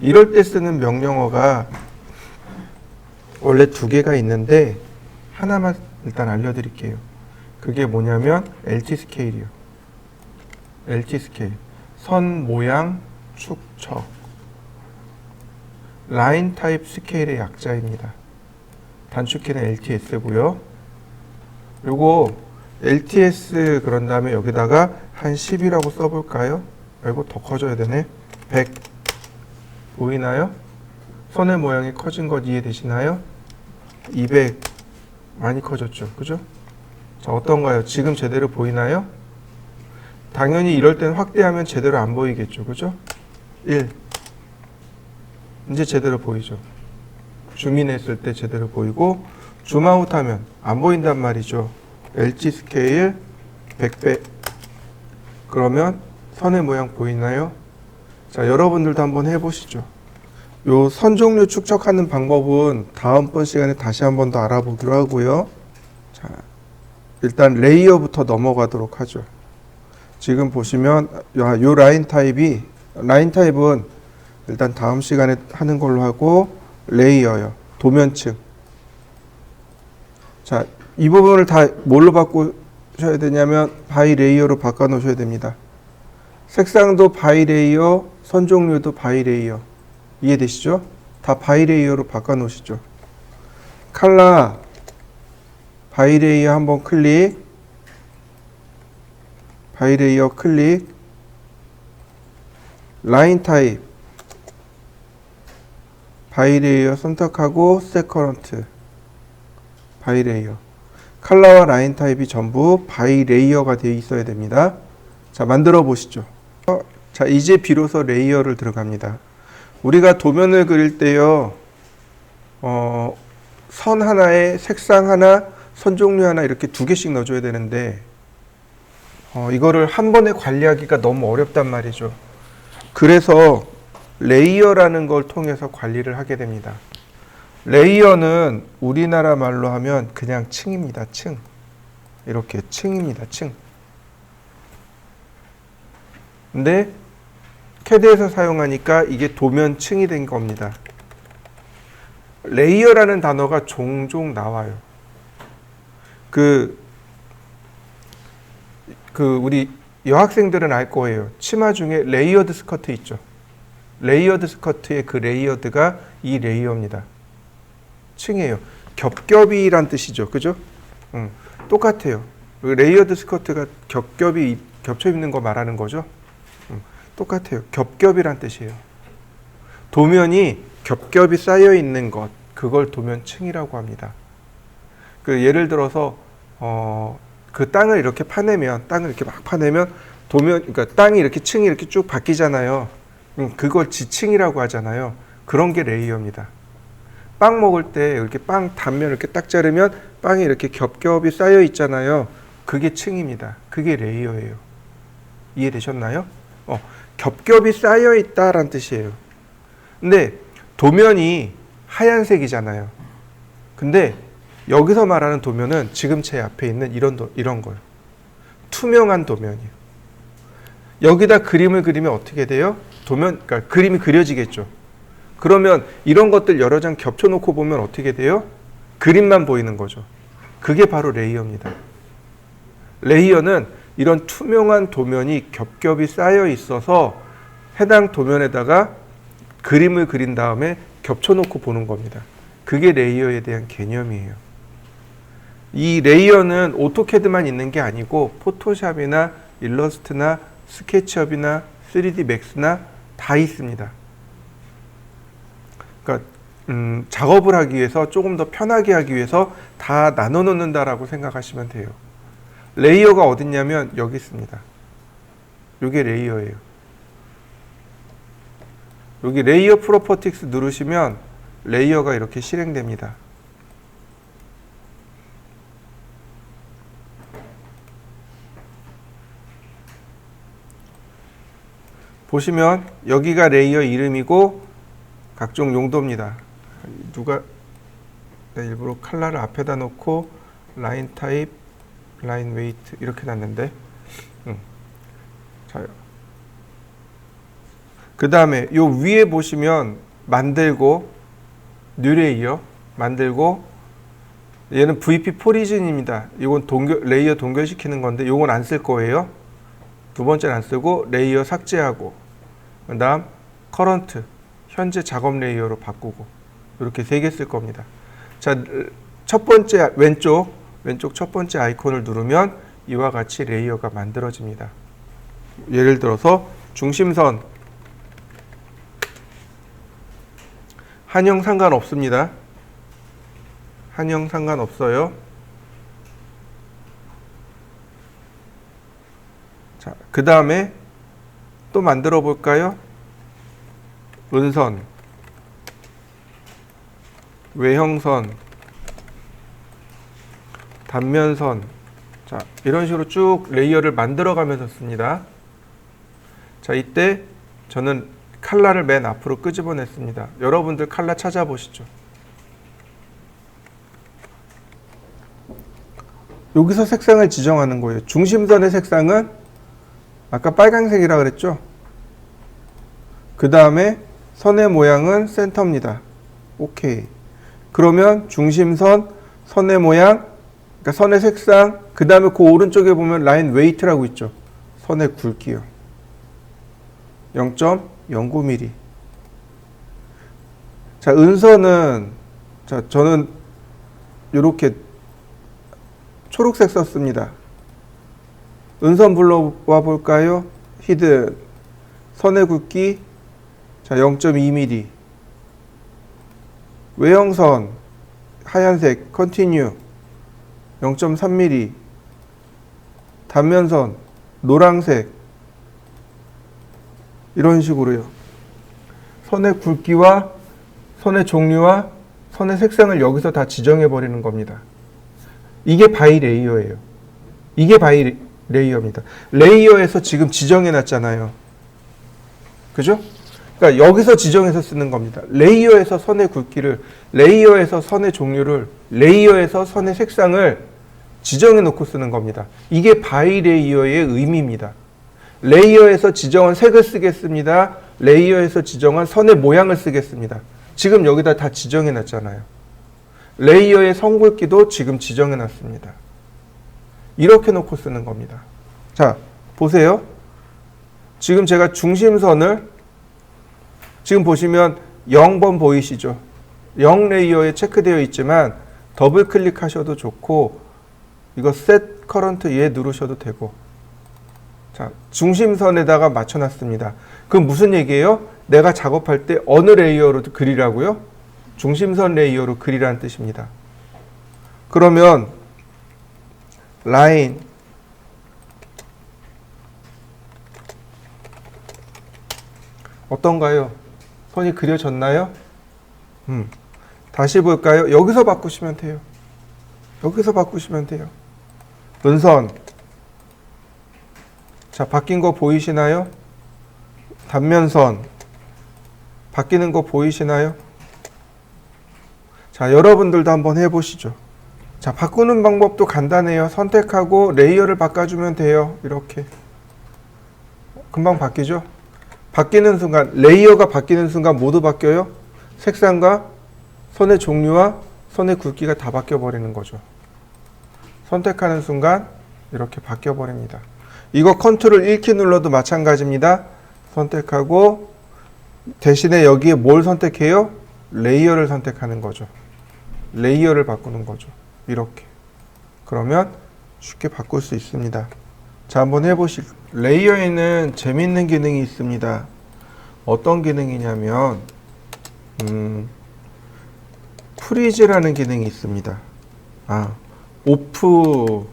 이럴 때 쓰는 명령어가 원래 두 개가 있는데 하나만 일단 알려드릴게요. 그게 뭐냐면 LT 스케일이요. LT 스케일. 선 모양 축척. 라인 타입 스케일의 약자입니다. 단축키는 LTS고요. 요거 LTS 그런 다음에 여기다가 한 10이라고 써볼까요? 이거 더 커져야 되네. 100 보이나요? 선의 모양이 커진 것 이해되시나요? 200 많이 커졌죠, 그죠? 자, 어떤가요? 지금 제대로 보이나요? 당연히 이럴 땐 확대하면 제대로 안 보이겠죠, 그죠? 1 이제 제대로 보이죠. 줌인했을 때 제대로 보이고, 줌아웃 하면 안 보인단 말이죠. LT 스케일 100배. 그러면 선의 모양 보이나요? 자, 여러분들도 한번 해보시죠. 요 선 종류 축척하는 방법은 다음번 시간에 다시 한번 더 알아보기로 하고요. 자, 일단 레이어부터 넘어가도록 하죠. 지금 보시면 요 라인 타입은 일단 다음 시간에 하는 걸로 하고, 레이어요. 도면층. 자, 이 부분을 다 뭘로 바꾸셔야 되냐면 바이 레이어로 바꿔 놓으셔야 됩니다. 색상도 바이 레이어, 선 종류도 바이 레이어. 이해되시죠? 다 바이 레이어로 바꿔 놓으시죠. 칼라 바이레이어 한번 클릭, 바이레이어 클릭, 라인 타입 바이레이어 선택하고 셋 커런트 바이레이어. 칼라와 라인 타입이 전부 바이레이어가 되어 있어야 됩니다. 자, 만들어 보시죠. 자, 이제 비로소 레이어를 들어갑니다. 우리가 도면을 그릴 때요, 선 하나에 색상 하나, 선 종류 하나 이렇게 두 개씩 넣어줘야 되는데, 이거를 한 번에 관리하기가 너무 어렵단 말이죠. 그래서 레이어라는 걸 통해서 관리를 하게 됩니다. 레이어는 우리나라 말로 하면 그냥 층입니다. 층. 이렇게 층입니다. 층. 근데 캐드에서 사용하니까 이게 도면층이 된 겁니다. 레이어라는 단어가 종종 나와요. 우리 여학생들은 알 거예요. 치마 중에 레이어드 스커트 있죠. 레이어드 스커트의 그 레이어드가 이 레이어입니다. 층이에요. 겹겹이란 뜻이죠. 그죠? 똑같아요. 레이어드 스커트가 겹겹이 겹쳐 입는 거 말하는 거죠. 똑같아요. 겹겹이란 뜻이에요. 도면이 겹겹이 쌓여 있는 것, 그걸 도면층이라고 합니다. 예를 들어서 그 땅을 이렇게 파내면, 땅을 이렇게 막 파내면 그러니까 땅이 이렇게 층이 이렇게 쭉 바뀌잖아요. 그걸 지층이라고 하잖아요. 그런 게 레이어입니다. 빵 먹을 때 이렇게 빵 단면 이렇게 딱 자르면 빵이 이렇게 겹겹이 쌓여 있잖아요. 그게 층입니다. 그게 레이어예요. 이해되셨나요? 겹겹이 쌓여 있다라는 뜻이에요. 근데 도면이 하얀색이잖아요. 근데 여기서 말하는 도면은 지금 제 앞에 있는 이런 거예요. 투명한 도면이에요. 여기다 그림을 그리면 어떻게 돼요? 그러니까 그림이 그려지겠죠. 그러면 이런 것들 여러 장 겹쳐놓고 보면 어떻게 돼요? 그림만 보이는 거죠. 그게 바로 레이어입니다. 레이어는 이런 투명한 도면이 겹겹이 쌓여 있어서 해당 도면에다가 그림을 그린 다음에 겹쳐놓고 보는 겁니다. 그게 레이어에 대한 개념이에요. 이 레이어는 오토캐드만 있는 게 아니고 포토샵이나 일러스트나 스케치업이나 3D 맥스나 다 있습니다. 그러니까 작업을 하기 위해서 조금 더 편하게 하기 위해서 다 나눠 놓는다라고 생각하시면 돼요. 레이어가 어딨냐면 여기 있습니다. 이게 레이어예요. 여기 레이어 프로퍼티스 누르시면 레이어가 이렇게 실행됩니다. 보시면 여기가 레이어 이름이고 각종 용도입니다. 일부러 컬러를 앞에다 놓고 라인 타입, 라인 웨이트 이렇게 놨는데 자, 그 다음에 요 위에 보시면 만들고 뉴 레이어 만들고 얘는 VP 포리즌입니다. 이건 레이어 동결시키는 건데 요건 안 쓸 거예요. 두 번째는 안 쓰고 레이어 삭제하고 그 다음 커런트 현재 작업 레이어로 바꾸고 이렇게 3개 쓸 겁니다. 자, 첫 번째 왼쪽 첫 번째 아이콘을 누르면 이와 같이 레이어가 만들어집니다. 예를 들어서 중심선 한영 상관없습니다. 한영 상관없어요. 자, 그 다음에 또 만들어 볼까요? 은선, 외형선, 단면선. 자, 이런 식으로 쭉 레이어를 만들어 가면서 씁니다. 자, 이때 저는 칼라를 맨 앞으로 끄집어냈습니다. 여러분들 칼라 찾아보시죠. 여기서 색상을 지정하는 거예요. 중심선의 색상은 아까 빨간색이라 그랬죠? 그 다음에 선의 모양은 센터입니다. 오케이. 그러면 중심선, 선의 모양, 그러니까 선의 색상, 그 다음에 그 오른쪽에 보면 라인 웨이트라고 있죠. 선의 굵기요. 0.09mm. 자, 은선은, 자, 저는 이렇게 초록색 썼습니다. 은선 불러와 볼까요? 히든. 선의 굵기 자 0.2mm. 외형선 하얀색 컨티뉴 0.3mm. 단면선 노란색 이런 식으로요. 선의 굵기와 선의 종류와 선의 색상을 여기서 다 지정해 버리는 겁니다. 이게 바이 레이어예요. 이게 바이 레이어입니다. 레이어에서 지금 지정해 놨잖아요. 그죠? 그러니까 여기서 지정해서 쓰는 겁니다. 레이어에서 선의 굵기를, 레이어에서 선의 종류를, 레이어에서 선의 색상을 지정해 놓고 쓰는 겁니다. 이게 바이 레이어의 의미입니다. 레이어에서 지정한 색을 쓰겠습니다. 레이어에서 지정한 선의 모양을 쓰겠습니다. 지금 여기다 다 지정해 놨잖아요. 레이어의 선 굵기도 지금 지정해 놨습니다. 이렇게 놓고 쓰는 겁니다. 자, 보세요. 지금 제가 중심선을 지금 보시면 0번 보이시죠? 0 레이어에 체크되어 있지만 더블 클릭하셔도 좋고 이거 셋 커런트 얘 누르셔도 되고 자, 중심선에다가 맞춰놨습니다. 그럼 무슨 얘기예요? 내가 작업할 때 어느 레이어로 그리라고요? 중심선 레이어로 그리라는 뜻입니다. 그러면 라인 어떤가요? 선이 그려졌나요? 다시 볼까요? 여기서 바꾸시면 돼요. 여기서 바꾸시면 돼요. 은선 자, 바뀐 거 보이시나요? 단면선 바뀌는 거 보이시나요? 자, 여러분들도 한번 해보시죠. 자, 바꾸는 방법도 간단해요. 선택하고 레이어를 바꿔주면 돼요. 이렇게 금방 바뀌죠? 바뀌는 순간, 레이어가 바뀌는 순간 모두 바뀌어요. 색상과 선의 종류와 선의 굵기가 다 바뀌어 버리는 거죠. 선택하는 순간 이렇게 바뀌어 버립니다. 이거 컨트롤 1키 눌러도 마찬가지입니다. 선택하고 대신에 여기에 뭘 선택해요? 레이어를 선택하는 거죠. 레이어를 바꾸는 거죠. 이렇게. 그러면 쉽게 바꿀 수 있습니다. 자, 한번 해보실. 레이어에는 재밌는 기능이 있습니다. 어떤 기능이냐면 프리즈라는 기능이 있습니다. 오프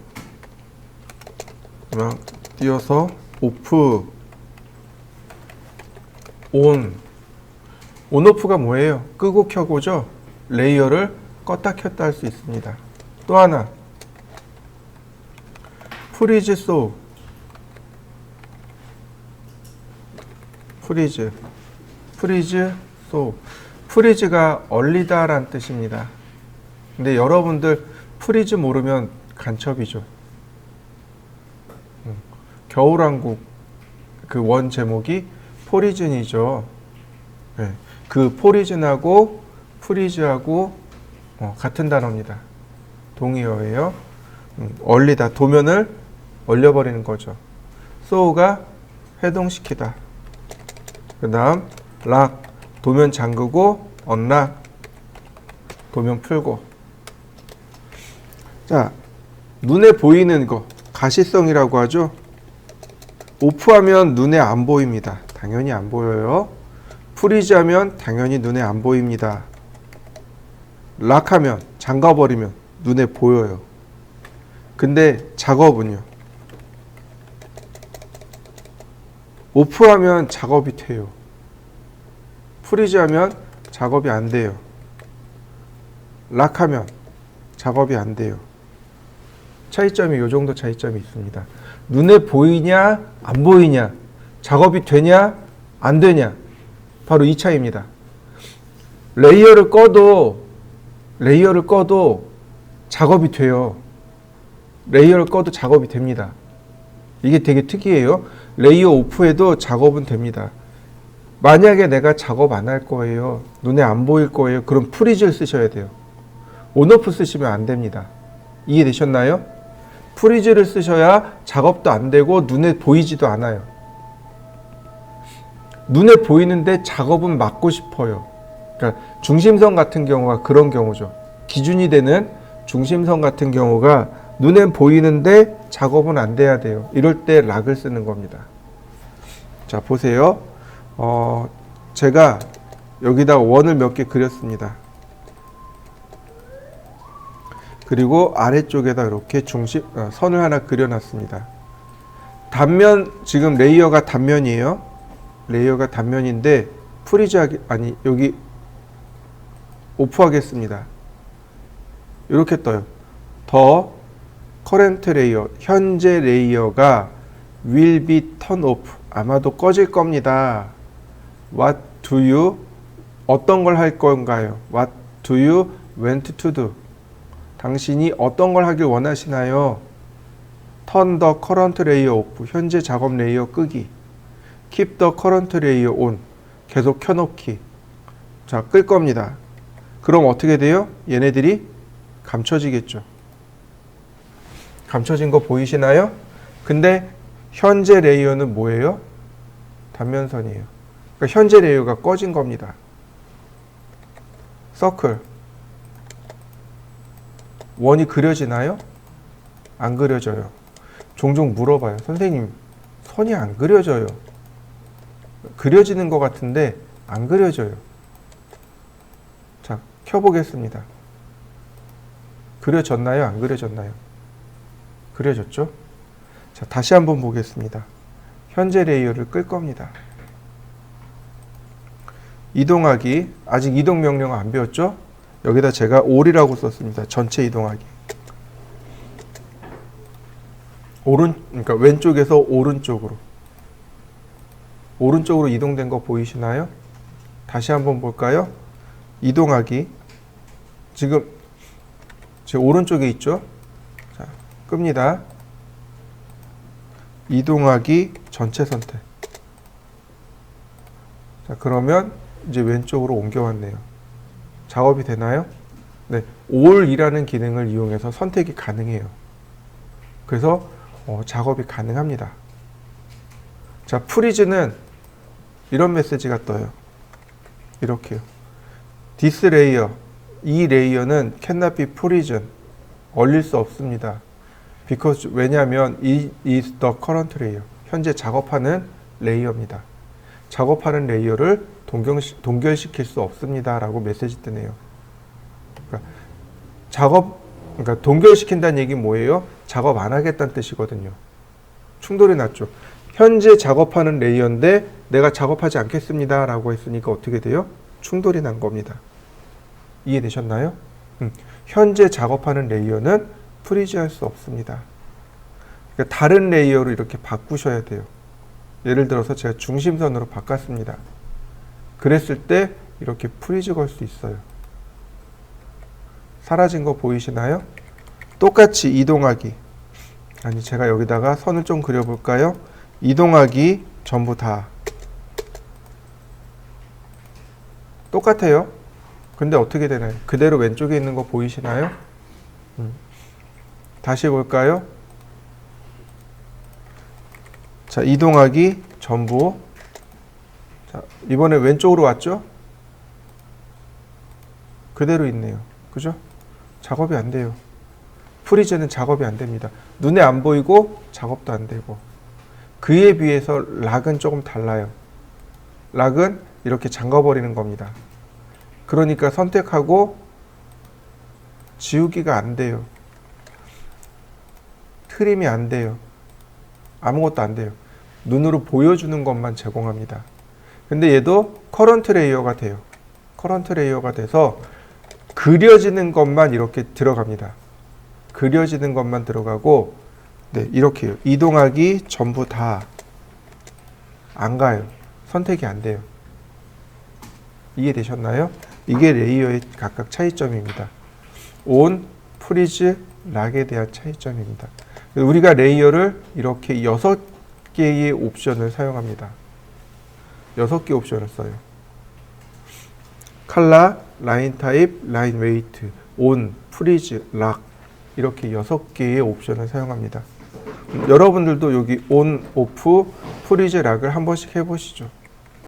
띄어서 오프 온 온오프가 뭐예요? 끄고 켜고죠. 레이어를 껐다 켰다 할 수 있습니다. 또 하나 프리즈 소 프리즈 소 프리즈가 얼리다 라는 뜻입니다. 근데 여러분들 프리즈 모르면 간첩이죠. 겨울왕국 그 원 제목이 포리즌이죠. 네. 그 포리즌하고 프리즈하고 같은 단어입니다. 동의어예요. 얼리다 도면을 얼려버리는 거죠. 소가 해동시키다. 그 다음 락 도면 잠그고 언락 도면 풀고. 자, 눈에 보이는 거 가시성이라고 하죠. 오프하면 눈에 안 보입니다. 당연히 안 보여요. 프리즈하면 당연히 눈에 안 보입니다. 락하면 잠가버리면 눈에 보여요. 근데 작업은요. 오프하면 작업이 돼요. 프리즈하면 작업이 안 돼요. 락하면 작업이 안 돼요. 차이점이 이 정도 차이점이 있습니다. 눈에 보이냐 안 보이냐 작업이 되냐 안 되냐 바로 이 차이입니다. 레이어를 꺼도 작업이 돼요. 레이어를 꺼도 작업이 됩니다. 이게 되게 특이해요. 레이어 오프해도 작업은 됩니다. 만약에 내가 작업 안 할 거예요. 눈에 안 보일 거예요. 그럼 프리즈를 쓰셔야 돼요. 온오프 쓰시면 안 됩니다. 이해되셨나요? 프리즈를 쓰셔야 작업도 안 되고 눈에 보이지도 않아요. 눈에 보이는데 작업은 막고 싶어요. 그러니까 중심선 같은 경우가 그런 경우죠. 기준이 되는 중심선 같은 경우가 눈엔 보이는데 작업은 안 돼야 돼요. 이럴 때 락을 쓰는 겁니다. 자, 보세요. 제가 여기다 원을 몇 개 그렸습니다. 그리고 아래쪽에다 이렇게 선을 하나 그려놨습니다. 단면, 지금 레이어가 단면이에요. 레이어가 단면인데 여기 오프하겠습니다. 이렇게 떠요. 더 커런트 레이어, 현재 레이어가 will be turn off, 아마도 꺼질 겁니다. What do you, 어떤 걸 할 건가요? What do you want to do? 당신이 어떤 걸 하길 원하시나요? Turn the current layer off, 현재 작업 레이어 끄기. Keep the current layer on, 계속 켜놓기. 자, 끌 겁니다. 그럼 어떻게 돼요? 얘네들이 감춰지겠죠. 감춰진 거 보이시나요? 근데 현재 레이어는 뭐예요? 단면선이에요. 그러니까 현재 레이어가 꺼진 겁니다. 서클. 원이 그려지나요? 안 그려져요. 종종 물어봐요. 선생님, 선이 안 그려져요. 그려지는 것 같은데 안 그려져요. 자, 켜보겠습니다. 그려졌나요? 안 그려졌나요? 그려졌죠? 자, 다시 한번 보겠습니다. 현재 레이어를 끌 겁니다. 이동하기, 아직 이동 명령어 안 배웠죠? 여기다 제가 all이라고 썼습니다. 전체 이동하기. 그러니까 왼쪽에서 오른쪽으로. 오른쪽으로 이동된 거 보이시나요? 다시 한번 볼까요? 이동하기. 지금 제 오른쪽에 있죠? 자, 끕니다. 이동하기 전체 선택. 자, 그러면 이제 왼쪽으로 옮겨왔네요. 작업이 되나요? 네, all이라는 기능을 이용해서 선택이 가능해요. 그래서 작업이 가능합니다. 자, 프리즈는 이런 메시지가 떠요. 이렇게요. This layer, 이 레이어는 cannot be frozen, 얼릴 수 없습니다. Because, 왜냐하면 it is the current layer, 현재 작업하는 레이어입니다. 작업하는 레이어를 동결시킬 수 없습니다 라고 메시지 뜨네요. 그러니까 동결시킨다는 얘기 뭐예요? 작업 안 하겠다는 뜻이거든요. 충돌이 났죠. 현재 작업하는 레이어인데 내가 작업하지 않겠습니다 라고 했으니까 어떻게 돼요? 충돌이 난 겁니다. 이해되셨나요? 현재 작업하는 레이어는 프리즈할 수 없습니다. 그러니까 다른 레이어로 이렇게 바꾸셔야 돼요. 예를 들어서 제가 중심선으로 바꿨습니다. 그랬을 때 이렇게 프리즈 걸 수 있어요. 사라진 거 보이시나요? 똑같이 이동하기. 아니, 제가 여기다가 선을 좀 그려볼까요? 이동하기 전부 다 똑같아요. 근데 어떻게 되나요? 그대로 왼쪽에 있는 거 보이시나요? 다시 볼까요? 자, 이동하기 전부. 자, 이번에 왼쪽으로 왔죠? 그대로 있네요. 그죠? 작업이 안 돼요. 프리즈는 작업이 안 됩니다. 눈에 안 보이고 작업도 안 되고. 그에 비해서 락은 조금 달라요. 락은 이렇게 잠가버리는 겁니다. 그러니까 선택하고 지우기가 안 돼요. 트림이 안 돼요. 아무것도 안 돼요. 눈으로 보여주는 것만 제공합니다. 근데 얘도 커런트 레이어가 돼요. 커런트 레이어가 돼서 그려지는 것만 이렇게 들어갑니다. 그려지는 것만 들어가고, 네, 이렇게요. 이동하기 전부 다 안 가요. 선택이 안 돼요. 이해되셨나요? 이게 레이어의 각각 차이점입니다. 온, 프리즈, 락에 대한 차이점입니다. 우리가 레이어를 이렇게 6개의 옵션을 사용합니다. 6개 옵션을 써요. 컬러, 라인 타입, 라인 웨이트, 온, 프리즈, 락, 이렇게 6개의 옵션을 사용합니다. 여러분들도 여기 온, 오프, 프리즈, 락을 한 번씩 해보시죠.